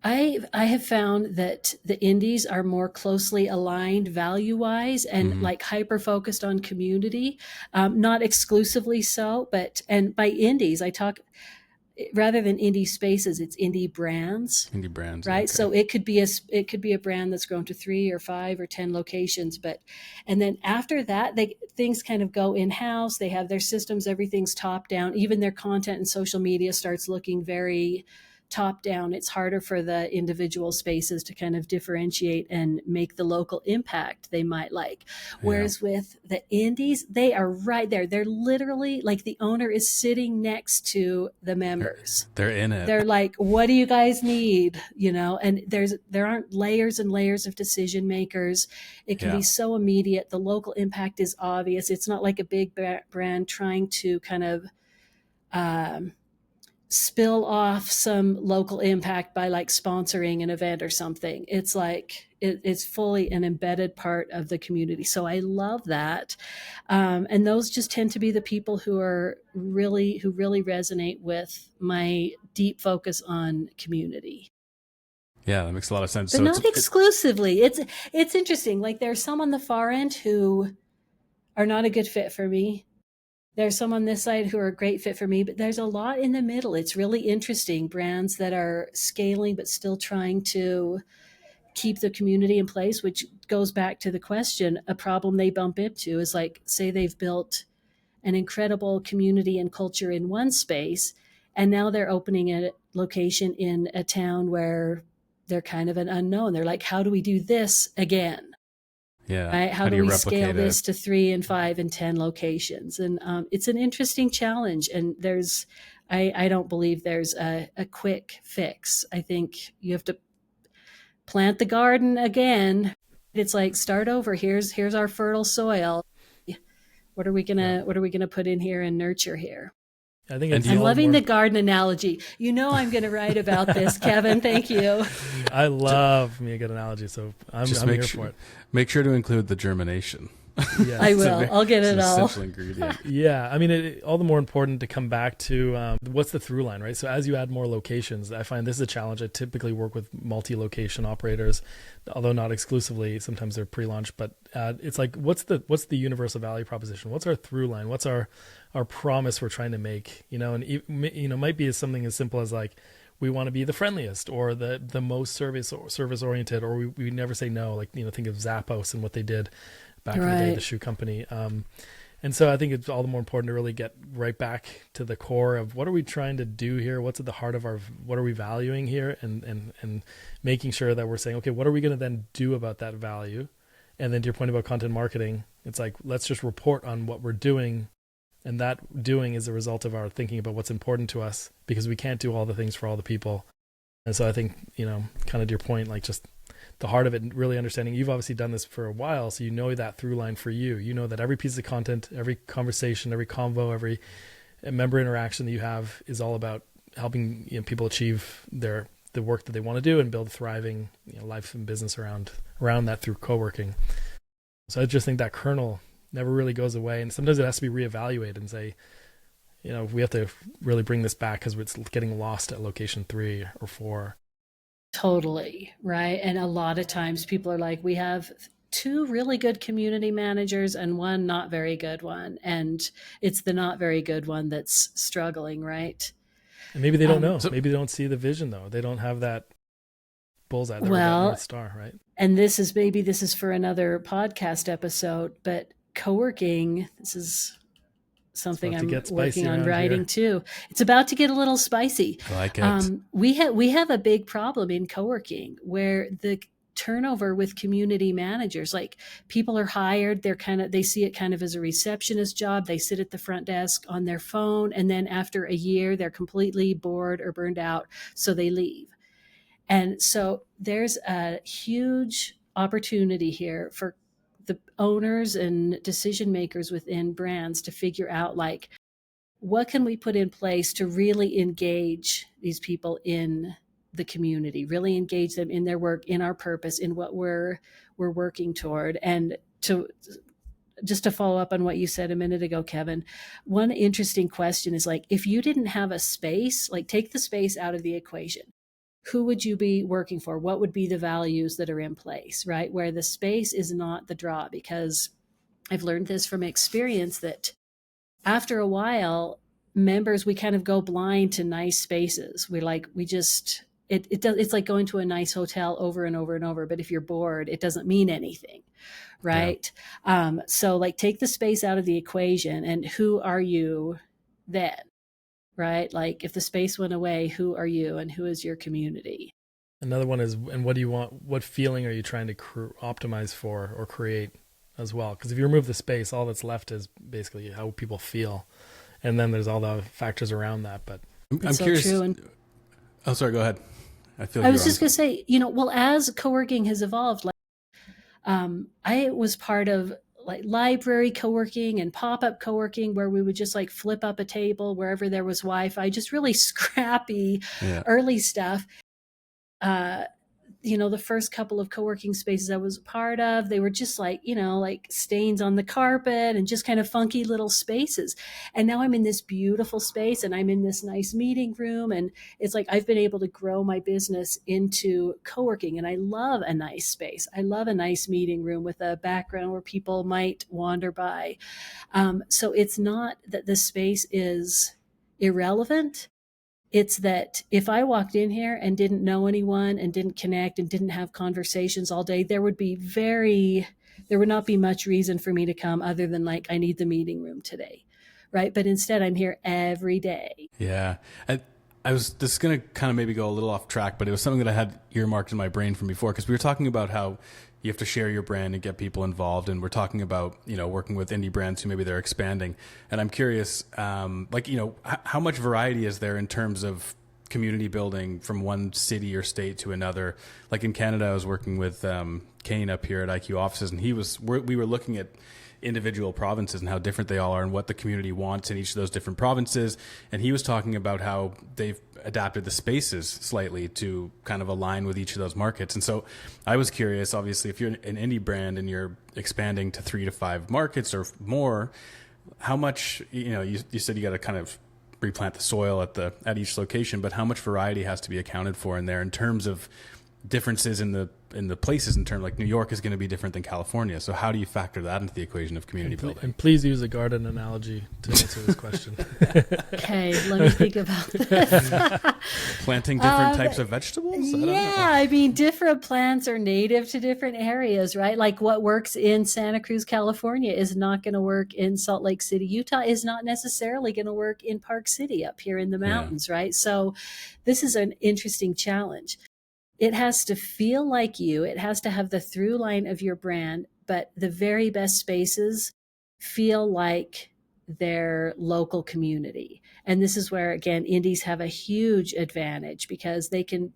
I have found that the indies are more closely aligned value-wise and like hyper focused on community, not exclusively so, and by indies, I talk, rather than indie spaces, it's indie brands. Indie brands, right? Okay. So it could be a brand that's grown to 3 or 5 or 10 locations, and then after that, things kind of go in-house. They have their systems, everything's top down. Even their content and social media starts looking very top down. It's harder for the individual spaces to kind of differentiate and make the local impact they might like. Whereas with the indies, they are right there. They're literally like, the owner is sitting next to the members. They're in it. They're like, what do you guys need? And there aren't layers and layers of decision makers. It can be so immediate. The local impact is obvious. It's not like a big brand trying to kind of spill off some local impact by like sponsoring an event or something. It's like it's fully an embedded part of the community. So I love that, and those just tend to be the people who really resonate with my deep focus on community. Yeah, that makes a lot of sense. But not exclusively. It's interesting. Like, there are some on the far end who are not a good fit for me. There's some on this side who are a great fit for me, but there's a lot in the middle. It's really interesting. Brands that are scaling but still trying to keep the community in place, which goes back to the question. A problem they bump into is, like, say they've built an incredible community and culture in one space, and now they're opening a location in a town where they're kind of an unknown. They're like, how do we do this again? Yeah. Right? How do we scale this to 3 and 5 and 10 locations? And it's an interesting challenge. And I don't believe there's a quick fix. I think you have to plant the garden again. It's like, start over. Here's our fertile soil. What are we gonna put in here and nurture here? I think I'm loving the garden analogy. I'm going to write about this, Kevin. Thank you. I love me a good analogy, so I'm here for it. Make sure to include the germination. Yes. I will. I'll get it all. Essential ingredient. Yeah, I mean, all the more important to come back to what's the through line, right? So as you add more locations, I find this is a challenge. I typically work with multi-location operators, although not exclusively. Sometimes they're pre-launch, but it's like, what's the universal value proposition? What's our through line? What's our promise we're trying to make? And might be something as simple as like, we want to be the friendliest or the most service oriented, or we never say no. Like, think of Zappos and what they did back in the day, the shoe company. And so I think it's all the more important to really get right back to the core of what are we trying to do here? What's at the heart of what are we valuing here? And making sure that we're saying, okay, what are we going to then do about that value? And then to your point about content marketing, it's like, let's just report on what we're doing. And that doing is a result of our thinking about what's important to us, because we can't do all the things for all the people. And so I think, kind of to your point, like, just the heart of it and really understanding. You've obviously done this for a while, so you know that through line for you. You know that every piece of content, every conversation, every convo, every member interaction that you have is all about helping people achieve the work that they want to do and build a thriving life and business around that through co-working. So I just think that kernel never really goes away, and sometimes it has to be reevaluated and say, we have to really bring this back because it's getting lost at location 3 or 4. Totally, right? And a lot of times people are like, we have 2 really good community managers and 1 not very good one. And it's the not very good one that's struggling, right? And maybe they don't know. Maybe they don't see the vision, though. They don't have that bullseye, that North Star, right? And this is for another podcast episode, but co-working, this is something I'm working on writing too. It's about to get a little spicy. I like it. We have a big problem in co-working where the turnover with community managers, like people are hired, they see it kind of as a receptionist job. They sit at the front desk on their phone, and then after a year, they're completely bored or burned out, so they leave. And so there's a huge opportunity here for the owners and decision makers within brands to figure out, like, what can we put in place to really engage these people in the community, really engage them in their work, in our purpose, in what we're working toward. And just to follow up on what you said a minute ago, Kevin, one interesting question is, like, if you didn't have a space, like, take the space out of the equation, who would you be working for? What would be the values that are in place, right? Where the space is not the draw, because I've learned this from experience that after a while, members, we kind of go blind to nice spaces. It's like going to a nice hotel over and over and over. But if you're bored, it doesn't mean anything, right? Yeah. So like, take the space out of the equation, and who are you then? Right? Like, if the space went away, who are you and who is your community? Another one is, and what do you want? What feeling are you trying to optimize for or create as well? Because if you remove the space, all that's left is basically how people feel. And then there's all the factors around that. But I'm curious. Oh, sorry, go ahead. I was just going to say, as co-working has evolved, like, I was part of like library co-working and pop-up co-working, where we would just like flip up a table wherever there was Wi-Fi, just really scrappy early stuff. The first couple of co-working spaces I was a part of, they were just like, like stains on the carpet and just kind of funky little spaces. And now I'm in this beautiful space, and I'm in this nice meeting room. And it's like, I've been able to grow my business into co-working, and I love a nice space. I love a nice meeting room with a background where people might wander by. So it's not that the space is irrelevant. It's that if I walked in here and didn't know anyone and didn't connect and didn't have conversations all day, there would not be much reason for me to come, other than like, I need the meeting room today, right? But instead, I'm here every day. Yeah. This is going to kind of maybe go a little off track, but it was something that I had earmarked in my brain from before, because we were talking about how you have to share your brand and get people involved. And we're talking about, working with indie brands who maybe they're expanding. And I'm curious, how much variety is there in terms of community building from one city or state to another? Like in Canada, I was working with Kane up here at IQ offices, and we were looking at individual provinces and how different they all are and what the community wants in each of those different provinces. And he was talking about how they've adapted the spaces slightly to kind of align with each of those markets. And so I was curious, obviously, if you're an indie brand and you're expanding to 3 to 5 markets or more, how much, you said you got to kind of replant the soil at each location, but how much variety has to be accounted for in there in terms of differences in the places, in terms like New York is going to be different than California. So how do you factor that into the equation of community building? And please use a garden analogy to answer this question. Okay, let me think about this. Planting different types of vegetables? I mean, different plants are native to different areas, right? Like what works in Santa Cruz, California is not going to work in Salt Lake City, Utah, is not necessarily going to work in Park City up here in the mountains, right? So this is an interesting challenge. It has to feel like you. It has to have the through line of your brand, but the very best spaces feel like their local community. And this is where, again, indies have a huge advantage, because they can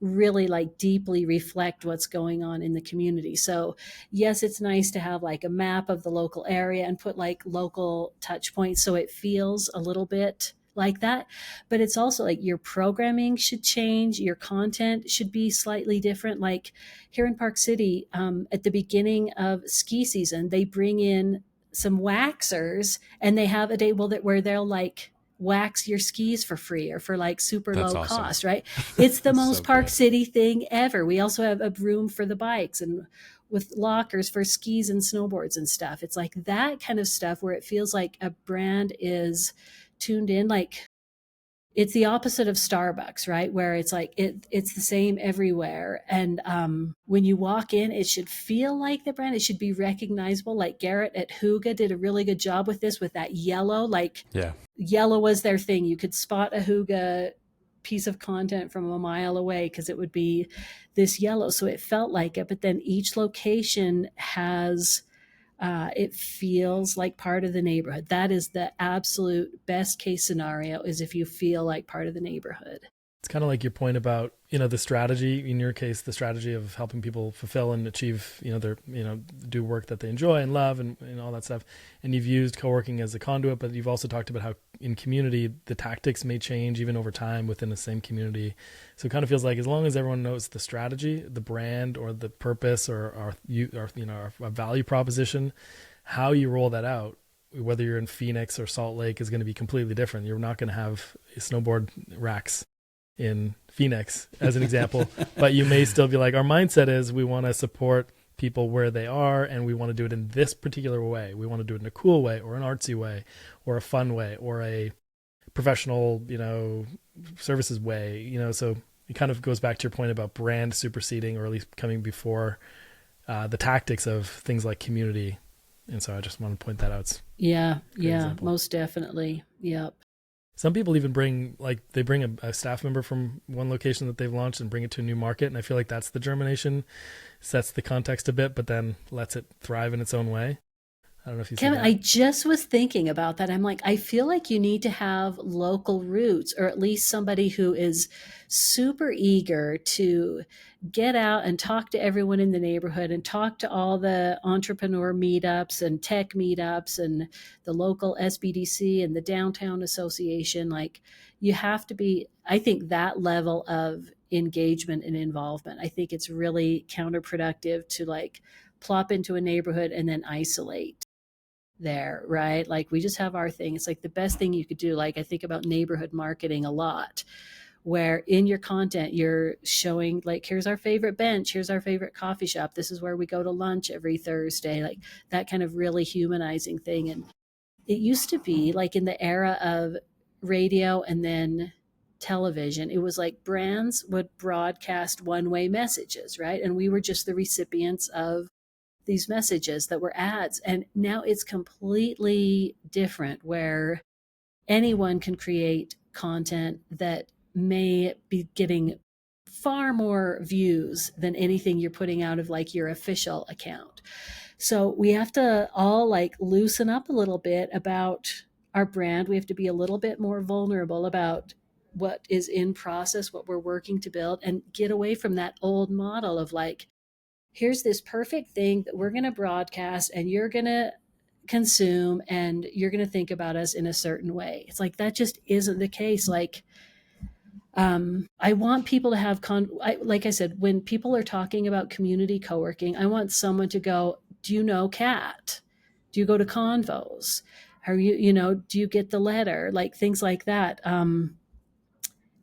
really like deeply reflect what's going on in the community. So yes, it's nice to have like a map of the local area and put like local touch points so it feels a little bit like that. But it's also like your programming should change, your content should be slightly different. Like here in Park City, at the beginning of ski season, they bring in some waxers and they have a day where they'll like wax your skis for free or for like super That's low awesome. cost, right? It's the That's most so Park good. City thing ever. We also have a room for the bikes and with lockers for skis and snowboards and stuff. It's like that kind of stuff where it feels like a brand is tuned in. Like it's the opposite of Starbucks, right? Where it's like it's the same everywhere. And when you walk in, it should feel like the brand. It should be recognizable. Like Garrett at Hygge did a really good job with this, with that yellow. Like Yeah. yellow was their thing. You could spot a Hygge piece of content from a mile away because it would be this yellow. So it felt like it. But then each location has it feels like part of the neighborhood. That is the absolute best case scenario, is if you feel like part of the neighborhood. It's kind of like your point about, the strategy, in your case, the strategy of helping people fulfill and achieve, their, do work that they enjoy and love and all that stuff. And you've used co-working as a conduit, but you've also talked about how in community, the tactics may change even over time within the same community. So it kind of feels like as long as everyone knows the strategy, the brand or the purpose or a value proposition, how you roll that out, whether you're in Phoenix or Salt Lake, is going to be completely different. You're not going to have snowboard racks in Phoenix as an example, but you may still be like, our mindset is we want to support people where they are and we want to do it in this particular way. We want to do it in a cool way or an artsy way or a fun way or a professional, services way, so it kind of goes back to your point about brand superseding or at least coming before the tactics of things like community. And so I just want to point that out. Yeah, example. most definitely. Yep. Some people even bring a staff member from one location that they've launched and bring it to a new market. And I feel like that's the germination, sets the context a bit, but then lets it thrive in its own way. I don't know if you see Kevin, that. I just was thinking about that. I'm like, I feel like you need to have local roots, or at least somebody who is super eager to get out and talk to everyone in the neighborhood and talk to all the entrepreneur meetups and tech meetups and the local SBDC and the downtown association. Like you have to be, I think that level of engagement and involvement, I think it's really counterproductive to like plop into a neighborhood and then isolate there, right? Like we just have our thing. It's like the best thing you could do. Like I think about neighborhood marketing a lot, where in your content you're showing like, here's our favorite bench, here's our favorite coffee shop, this is where we go to lunch every Thursday, like that kind of really humanizing thing. And it used to be like in the era of radio and then television, it was like brands would broadcast one-way messages, right? And we were just the recipients of these messages that were ads. And now it's completely different, where anyone can create content that may be getting far more views than anything you're putting out of like your official account. So we have to all like loosen up a little bit about our brand. We have to be a little bit more vulnerable about what is in process, what we're working to build, and get away from that old model of like, here's this perfect thing that we're going to broadcast and you're going to consume and you're going to think about us in a certain way. It's like that just isn't the case. Like I want people to have like I said, when people are talking about community co-working, I want someone to go, do you know Kat? Do you go to Convos? Are you do you get the letter? Like things like that.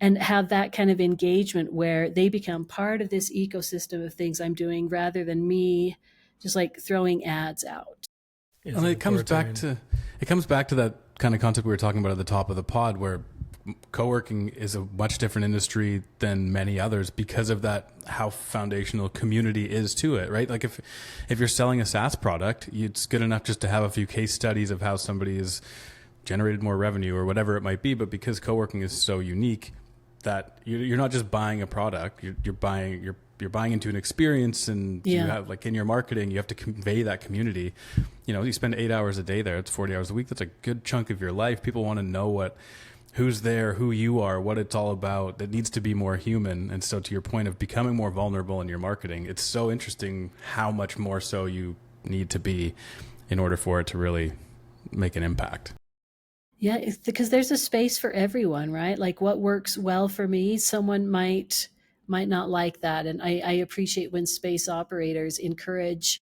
And have that kind of engagement where they become part of this ecosystem of things I'm doing, rather than me just like throwing ads out. And it comes back to that kind of concept we were talking about at the top of the pod, where co-working is a much different industry than many others because of that, how foundational community is to it, right? Like if you're selling a SaaS product, it's good enough just to have a few case studies of how somebody has generated more revenue or whatever it might be. But because co-working is so unique, that you're not just buying a product, you're buying into an experience, and you have like in your marketing, you have to convey that community. You spend 8 hours a day there, it's 40 hours a week. That's a good chunk of your life. People want to know who's there, who you are, what it's all about. That needs to be more human. And so to your point of becoming more vulnerable in your marketing, it's so interesting how much more so you need to be in order for it to really make an impact. Yeah, it's because there's a space for everyone, right? Like what works well for me, someone might not like that. And I appreciate when space operators encourage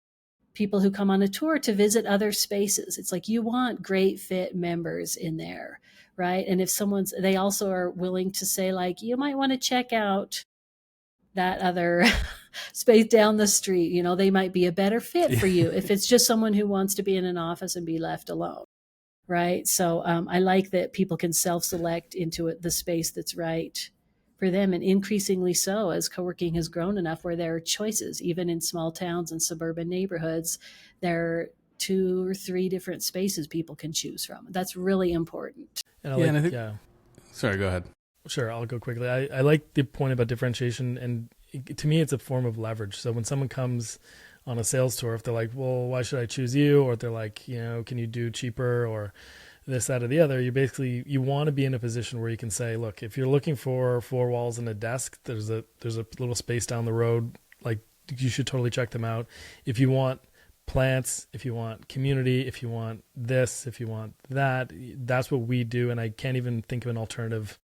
people who come on a tour to visit other spaces. It's like you want great fit members in there, right? And if they also are willing to say, like, you might want to check out that other space down the street. You know, they might be a better fit for you if it's just someone who wants to be in an office and be left alone. Right. So I like that people can self-select into the space that's right for them, and increasingly so as co-working has grown enough where there are choices, even in small towns and suburban neighborhoods. There are 2 or 3 different spaces people can choose from. That's really important. And And I think, sorry, go ahead. Sure, I'll go quickly. I like the point about differentiation, and to me, it's a form of leverage. So when someone comes on a sales tour, if they're like, well, why should I choose you? Or if they're like, can you do cheaper or this, that, or the other? You want to be in a position where you can say, look, if you're looking for 4 walls and a desk, there's a little space down the road. Like, you should totally check them out. If you want plants, if you want community, if you want this, if you want that, that's what we do. And I can't even think of an alternative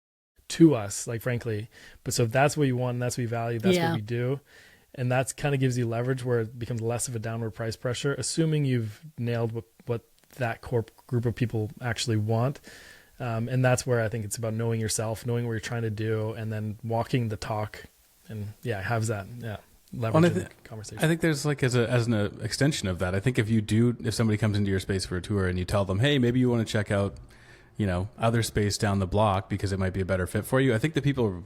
to us, like, frankly. But so if that's what you want and that's what we value, that's what we do. And that's kind of gives you leverage where it becomes less of a downward price pressure, assuming you've nailed what that core group of people actually want. And that's where I think it's about knowing yourself, knowing what you're trying to do, and then walking the talk. And have that leverage in the conversation. I think there's like as an extension of that. I think if somebody comes into your space for a tour and you tell them, hey, maybe you want to check out, other space down the block because it might be a better fit for you. I think the people,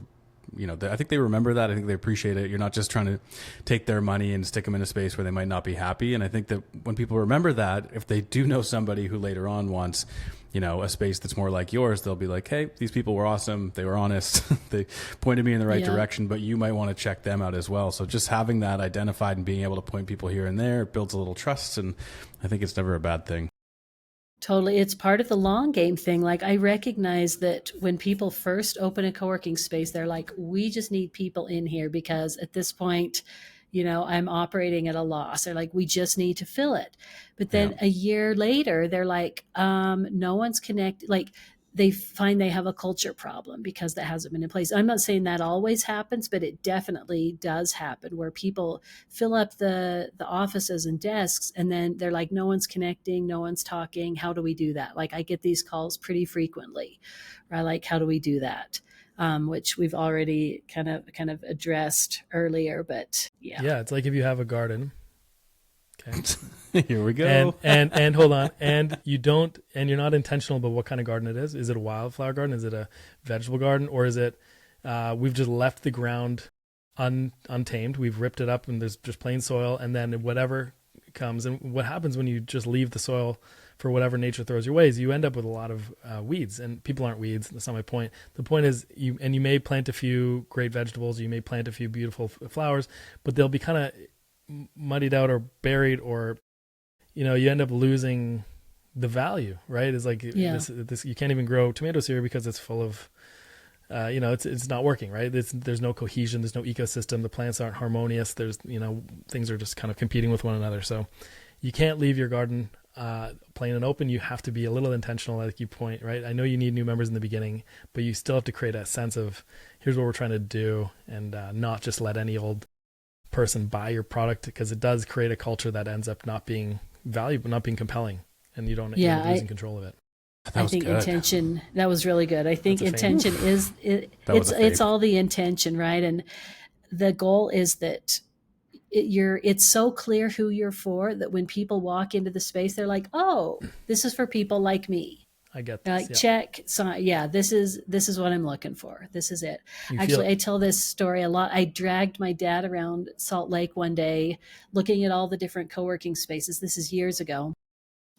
I think they remember that. I think they appreciate it. You're not just trying to take their money and stick them in a space where they might not be happy. And I think that when people remember that, if they do know somebody who later on wants, a space that's more like yours, they'll be like, hey, these people were awesome. They were honest. They pointed me in the right direction, but you might want to check them out as well. So just having that identified and being able to point people here and there builds a little trust. And I think it's never a bad thing. Totally. It's part of the long game thing. Like, I recognize that when people first open a co-working space, they're like, we just need people in here because at this point, I'm operating at a loss. They're like, we just need to fill it. But then a year later, they're like, no one's connected. Like, they find they have a culture problem because that hasn't been in place. I'm not saying that always happens, but it definitely does happen where people fill up the offices and desks and then they're like, no one's connecting, no one's talking. How do we do that? Like, I get these calls pretty frequently, right? Like, how do we do that? Which we've already kind of addressed earlier, but yeah, it's like if you have a garden. Okay. Here we go. And hold on. And you're not intentional about what kind of garden it is. Is it a wildflower garden? Is it a vegetable garden? Or is it, we've just left the ground untamed. We've ripped it up and there's just plain soil. And then whatever comes, and what happens when you just leave the soil for whatever nature throws your way is you end up with a lot of weeds, and people aren't weeds. That's not my point. The point is you may plant a few great vegetables. You may plant a few beautiful flowers, but they'll be kind of muddied out or buried, or you end up losing the value, right? It's like this you can't even grow tomatoes here because it's full of it's not working, right? There's no cohesion, there's no ecosystem, the plants aren't harmonious, there's things are just kind of competing with one another. So you can't leave your garden plain and open. You have to be a little intentional, like you point, right? I know you need new members in the beginning, but you still have to create a sense of here's what we're trying to do, and not just let any old person buy your product, because it does create a culture that ends up not being valuable, not being compelling, and you don't end up losing control of it. I think intention, that was really good. I think intention is it's all the intention, right? And the goal is that it's so clear who you're for that when people walk into the space, they're like, oh, this is for people like me. I get this. Like, check. So this is what I'm looking for. This is it. Actually, I tell this story a lot. I dragged my dad around Salt Lake one day, looking at all the different co-working spaces. This is years ago,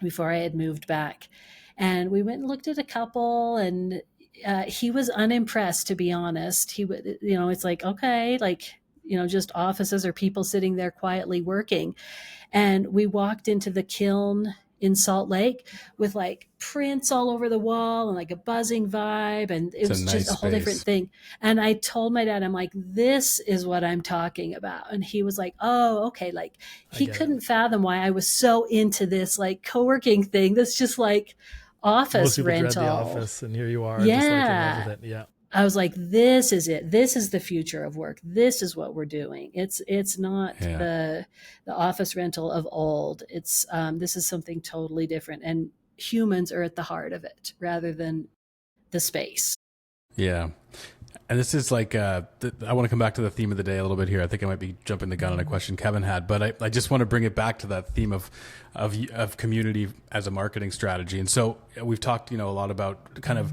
before I had moved back. And we went and looked at a couple, and he was unimpressed, to be honest. He would, it's like, okay, like, just offices or people sitting there quietly working. And we walked into the kiln in Salt Lake with like prints all over the wall and like a buzzing vibe. And it It's a was just nice a whole different space. thing. And I told my dad, I'm like, this is what I'm talking about. And he was like, oh, okay. Like I he get it. couldn't fathom why I was so into this like co-working thing. That's just like Most office people dread the rental. office, and here you are, just like in love with Yeah. it. Yeah. I was like, this is it. This is the future of work. This is what we're doing. It's not Yeah. the office rental of old. It's this is something totally different, and humans are at the heart of it rather than the space. Yeah. And this is like, I want to come back to the theme of the day a little bit here. I think I might be jumping the gun on a question Kevin had, but I just want to bring it back to that theme of community as a marketing strategy. And so we've talked, a lot about kind of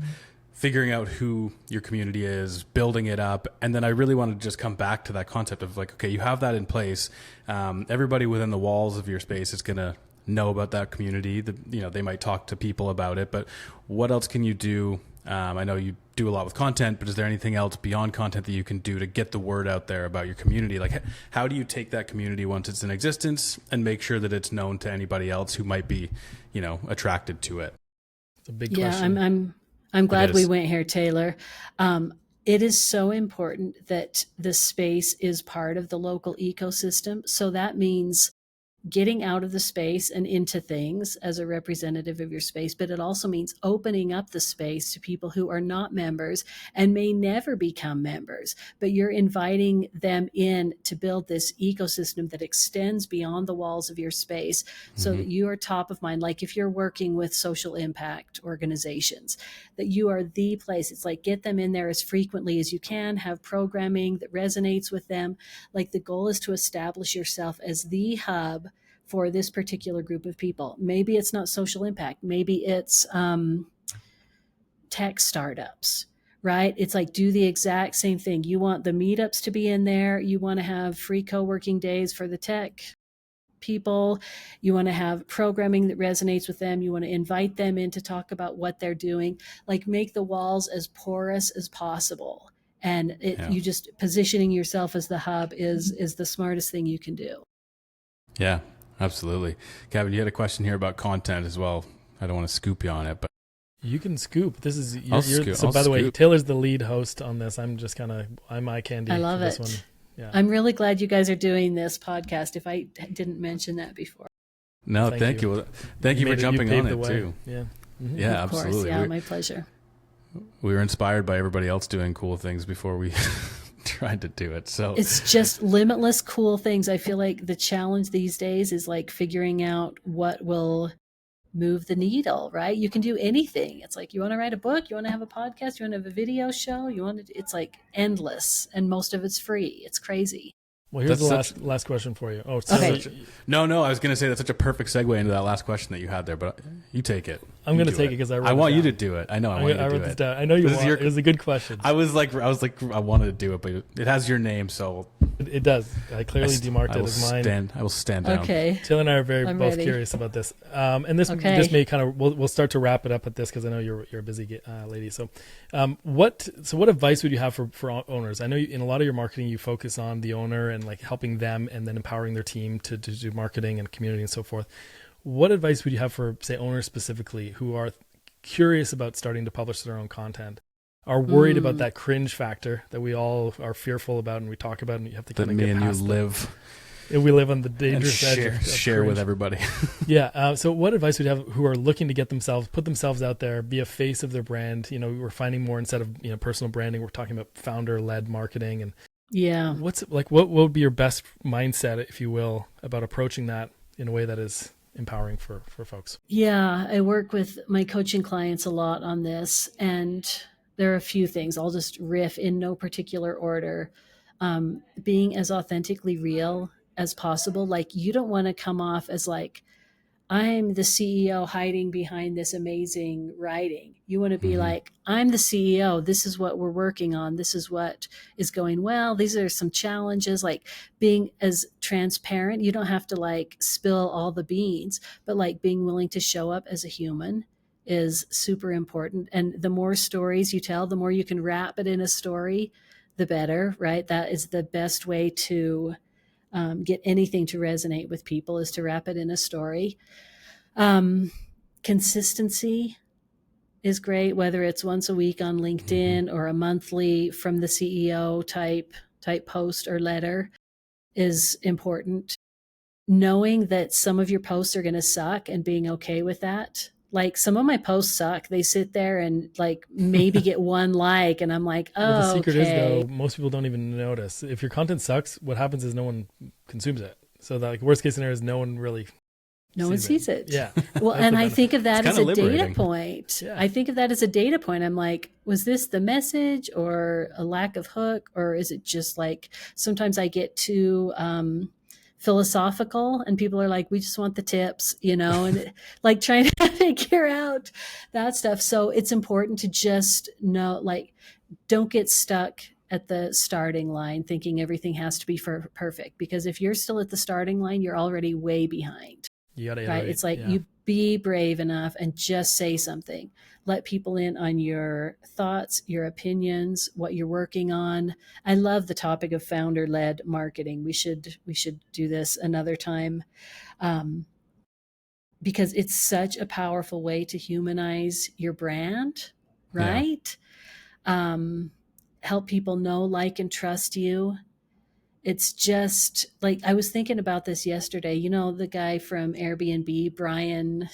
figuring out who your community is, building it up. And then I really want to just come back to that concept of like, okay, you have that in place. Everybody within the walls of your space is going to know about that community. They might talk to people about it, but what else can you do? I know you do a lot with content, but is there anything else beyond content that you can do to get the word out there about your community? Like, how do you take that community once it's in existence and make sure that it's known to anybody else who might be, attracted to it? It's a big Yeah, question. I'm glad we went here, Taylor. It is so important that the space is part of the local ecosystem. So that means getting out of the space and into things as a representative of your space, but it also means opening up the space to people who are not members and may never become members, but you're inviting them in to build this ecosystem that extends beyond the walls of your space so that you are top of mind. Like if you're working with social impact organizations, that you are the place. It's like get them in there as frequently as you can, have programming that resonates with them. Like the goal is to establish yourself as the hub for this particular group of people. Maybe it's not social impact. Maybe it's tech startups, right? It's like do the exact same thing. You want the meetups to be in there. You want to have free co-working days for the tech people. You want to have programming that resonates with them. You want to invite them in to talk about what they're doing. Like make the walls as porous as possible. And you just positioning yourself as the hub is the smartest thing you can do. Yeah, absolutely. Kevin, you had a question here about content as well. I don't want to scoop you on it, but You can scoop. This is I'll by the way, scoop. Taylor's the lead host on this. I'm just I'm eye candy. I love for this it. one. Yeah. I'm really glad you guys are doing this podcast. If I didn't mention that before. no, thank you. Well, thank you for jumping on it too. Yeah. Yeah, Of course, absolutely. yeah, my pleasure. We were inspired by everybody else doing cool things before we tried to do it. So It's just limitless cool things. I feel like the challenge these days is like figuring out what will move the needle, right? You can do anything. It's like you want to write a book, you want to have a podcast, you want to have a video show, it's like endless, and most of it's free. It's crazy. Well, here's That's the last question for you. Oh, Okay. No, I was going to say that's such a perfect segue into that last question that you had there, but you take it. I'm going to do take it because I want you to do it. I know. I want you to I do wrote this it. down. I know you This is want. your- It was a good question. I wanted to do it, but it has your name, so It does. I clearly demarked it as mine. I will stand down. Okay. Taylor and I are I'm both ready. curious about this, and this Okay. may kind of we'll start to wrap it up at this because I know you're a busy lady. So, what advice would you have for owners? I know in a lot of your marketing you focus on the owner and like helping them and then empowering their team to do marketing and community and so forth. What advice would you have for say owners specifically who are curious about starting to publish their own content? Are worried about that cringe factor that we all are fearful about and we talk about, and you have to That kind of me get and you past live we live on the and dangerous edge of share with cringe. everybody. Yeah. So what advice would you have who are looking to put themselves out there, be a face of their brand? We're finding more instead of, personal branding, we're talking about founder-led marketing. And Yeah. what would be your best mindset, if you will, about approaching that in a way that is empowering for folks? Yeah, I work with my coaching clients a lot on this, and there are a few things. I'll just riff in no particular order. Being as authentically real as possible. Like you don't want to come off as like, I'm the CEO hiding behind this amazing writing. You want to be like, I'm the CEO. This is what we're working on. This is what is going well. These are some challenges, like being as transparent. You don't have to like spill all the beans, but like being willing to show up as a human is super important. And the more stories you tell, the more you can wrap it in a story, the better, right? That is the best way to get anything to resonate with people, is to wrap it in a story. Consistency is great, whether it's once a week on LinkedIn or a monthly from the CEO type post or letter is important. Knowing that some of your posts are going to suck and being okay with that. Like some of my posts suck. They sit there and like maybe get one like, and I'm like, oh, Well, the secret okay. is though, most people don't even notice. If your content sucks, what happens is no one consumes it. So that like worst case scenario is no one really No one sees it. Yeah. Well, and I think of that It's as a kinda data liberating. point. Yeah. I think of that as a data point. I'm like, was this the message or a lack of hook? Or is it just like sometimes I get too philosophical and people are like, we just want the tips, and like trying to figure out that stuff. So it's important to just know, like, don't get stuck at the starting line thinking everything has to be perfect, because if you're still at the starting line, you're already way behind. You gotta Right? iterate. It's like Yeah. you be brave enough and just say something. Let people in on your thoughts, your opinions, what you're working on. I love the topic of founder-led marketing. We should do this another time, because it's such a powerful way to humanize your brand, Yeah. right? Help people know, like, and trust you. It's just like I was thinking about this yesterday. The guy from Airbnb, Brian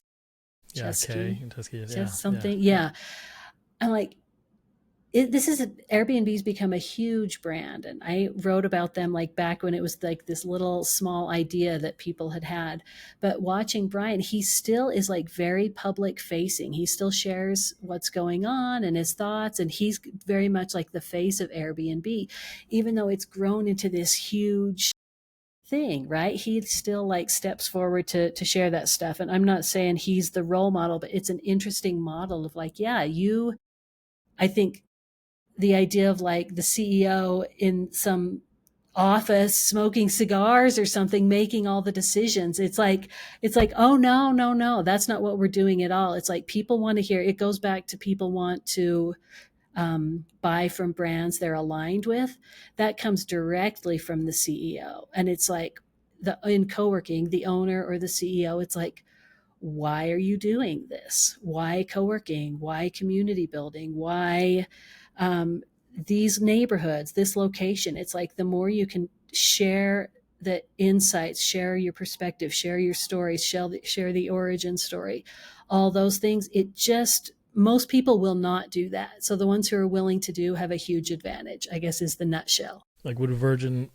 Yeah. Chesky, And Tusky. Yeah. something. Yeah. Yeah. I'm like, Airbnb's become a huge brand. And I wrote about them like back when it was like this little small idea that people had. But watching Brian, he still is like very public facing. He still shares what's going on and his thoughts. And he's very much like the face of Airbnb, even though it's grown into this huge thing, right? He still like steps forward to share that stuff. And I'm not saying he's the role model, but it's an interesting model of like, yeah, I think the idea of like the CEO in some office smoking cigars or something, making all the decisions. It's like, oh no, that's not what we're doing at all. It's like people want to hear, it goes back to people want to buy from brands they're aligned with. That comes directly from the CEO. And it's like in co-working, the owner or the CEO, it's like, why are you doing this? Why co-working? Why community building? Why these neighborhoods, this location? It's like the more you can share the insights, share your perspective, share your stories, share the origin story, all those things, most people will not do that. So the ones who are willing to do have a huge advantage, I guess, is the nutshell. Like, would Virgin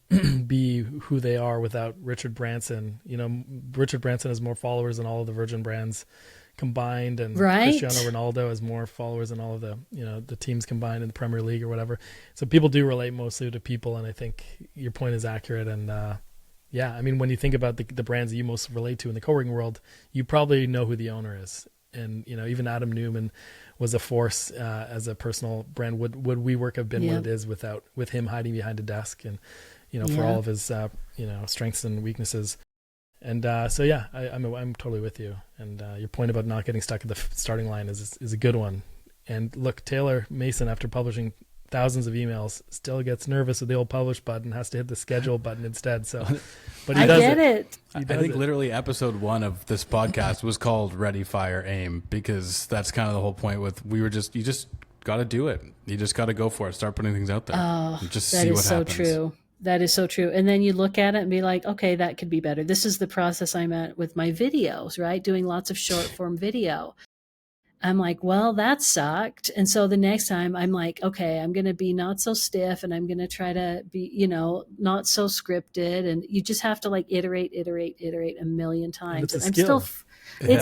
be who they are without Richard Branson? Richard Branson has more followers than all of the Virgin brands combined, and right? Cristiano Ronaldo has more followers than all of the teams combined in the Premier League or whatever. So people do relate mostly to people, and I think your point is accurate. And yeah, I mean, when you think about the brands that you most relate to in the co-working world, you probably know who the owner is. And even Adam Newman was a force as a personal brand. Would WeWork have been what it is with him hiding behind a desk and for all of his strengths and weaknesses. And so yeah, I'm totally with you. And your point about not getting stuck at the starting line is a good one. And look, Taylor Mason, after publishing thousands of emails, still gets nervous with the old publish button, has to hit the schedule button instead. So, but he does it. I think literally episode 1 of this podcast was called Ready, Fire, Aim, because that's kind of the whole point you just got to do it. You just got to go for it. Start putting things out there. And just see what happens. That is so true. That is so true. And then you look at it and be like, okay, that could be better. This is the process I'm at with my videos, right? Doing lots of short form video. I'm like, well, that sucked. And so the next time I'm like, okay, I'm going to be not so stiff and I'm going to try to be, not so scripted. And you just have to like iterate a million times. And it's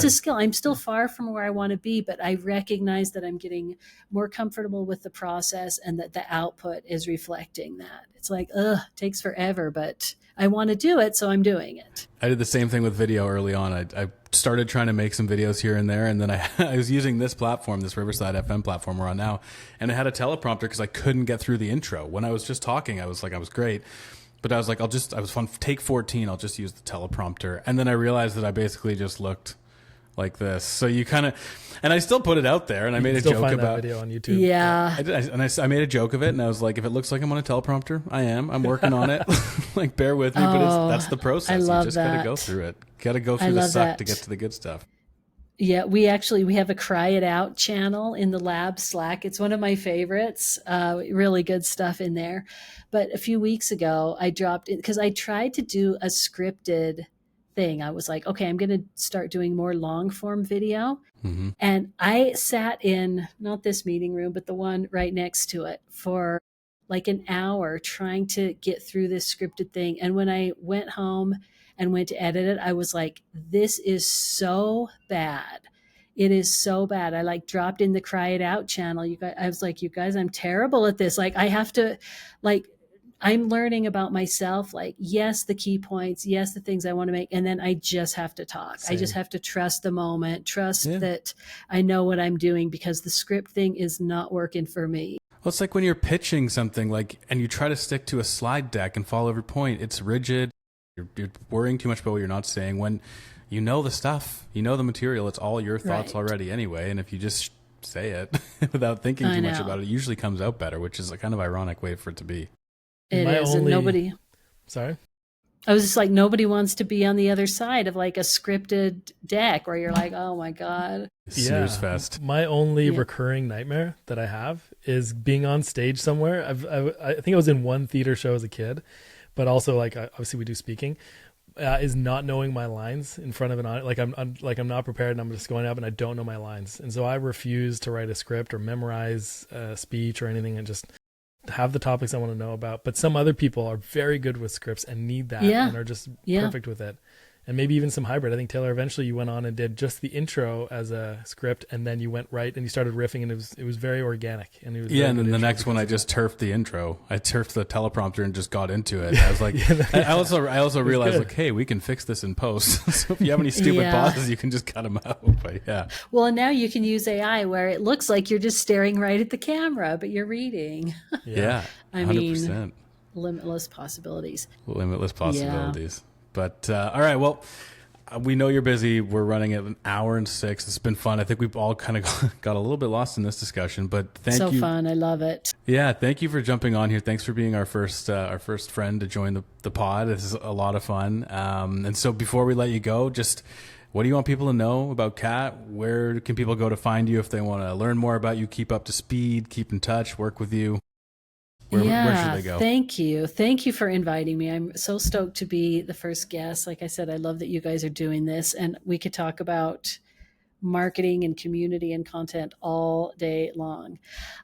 a skill. I'm still far from where I want to be, but I recognize that I'm getting more comfortable with the process and that the output is reflecting that. It's like, it takes forever, but I want to do it, so I'm doing it. I did the same thing with video early on. I started trying to make some videos here and there, and then I was using this platform, this Riverside FM platform we're on now, and I had a teleprompter because I couldn't get through the intro. When I was just talking, I was great. But I was like, take 14, I'll just use the teleprompter. And then I realized that I basically just looked like this. So you kind of, and I still put it out there, and I made a joke about that video on YouTube. Yeah. I made a joke of it, and I was like, if it looks like I'm on a teleprompter, I'm working on it. Like, bear with me, but that's the process. I love you just that. got to go through it. Got to go through the suck to get to the good stuff. Yeah, we have a Cry It Out channel in the lab Slack. It's one of my favorites. Really good stuff in there. But a few weeks ago, I dropped it because I tried to do a scripted thing. I was like, okay, I'm going to start doing more long form video. Mm-hmm. And I sat in not this meeting room, but the one right next to it for like an hour trying to get through this scripted thing. And when I went home and went to edit it, I was like, this is so bad. It is so bad. I like dropped in the Cry It Out channel. You guys, I was like, you guys, I'm terrible at this. Like, I have to, like, I'm learning about myself. Like, yes, the key points, yes, the things I want to make. And then I just have to talk. Same. I just have to trust the moment, trust Yeah. that I know what I'm doing, because the script thing is not working for me. Well, it's like when you're pitching something, like, and you try to stick to a slide deck and follow every point. It's rigid. You're worrying too much about what you're not saying. When you know the stuff, you know the material, it's all your thoughts Right. already anyway. And if you just say it without thinking I too much know. about it, it usually comes out better, which is a kind of ironic way for it to be. It My is. And only- nobody, Sorry. I was just like, nobody wants to be on the other side of like a scripted deck where you're like, oh my God. Snooze fest. My only Yeah. recurring nightmare that I have is being on stage somewhere. I think I was in one theater show as a kid, but also like obviously we do speaking. Is not knowing my lines in front of an audience. I'm not prepared and I'm just going up and I don't know my lines, and so I refuse to write a script or memorize a speech or anything and just have the topics I want to know about. But some other people are very good with scripts and need that Yeah. and are just Yeah. perfect with it. And maybe even some hybrid. I think Taylor, eventually you went on and did just the intro as a script, and then you went right and you started riffing, and it was very organic. And it was Yeah, very and good then the intro next one, because I of just turfed the intro. I turfed the teleprompter and just got into it. I was like, I also realized, good. like, hey, we can fix this in post. So if you have any stupid Yeah. pauses, you can just cut them out. But yeah, Well, and now you can use AI where it looks like you're just staring right at the camera, but you're reading. yeah, I 100%. mean, limitless possibilities. Limitless possibilities. But all right, well, we know you're busy. We're running at 1:06. It's been fun. I think we've all kind of got a little bit lost in this discussion, but thank So you. fun. I love it. Yeah, thank you for jumping on here. Thanks for being our first friend to join the pod. This is a lot of fun. And so before we let you go, just what do you want people to know about Kat? Where can people go to find you if they want to learn more about you, keep up to speed, keep in touch, work with you? Where should they go? Thank you. Thank you for inviting me. I'm so stoked to be the first guest. Like I said, I love that you guys are doing this, and we could talk about marketing and community and content all day long.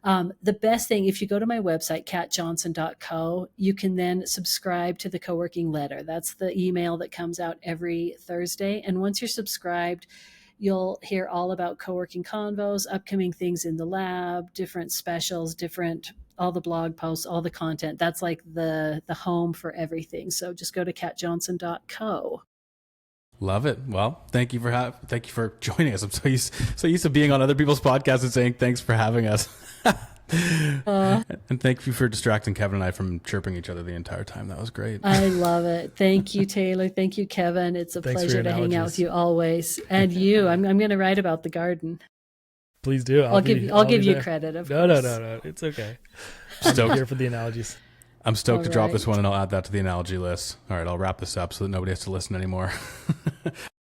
The best thing, if you go to my website, katjohnson.co, you can then subscribe to the co-working letter. That's the email that comes out every Thursday. And once you're subscribed, you'll hear all about co-working convos, upcoming things in the lab, different specials, all the blog posts, all the content. That's like the home for everything. So just go to katjohnson.co. Love it. Well, thank you for joining us. I'm so used to being on other people's podcasts and saying thanks for having us. And thank you for distracting Kevin and I from chirping each other the entire time. That was great. I love it. Thank you, Taylor. Thank you, Kevin. It's a Thanks for pleasure your to hang out analogies. with you always. And you, I'm going to write about the garden. Please do. I'll give you there. credit. Of No, course. no. It's okay. Stoked. I'm here for the analogies. I'm stoked to All drop right. this one, and I'll add that to the analogy list. All right, I'll wrap this up so that nobody has to listen anymore.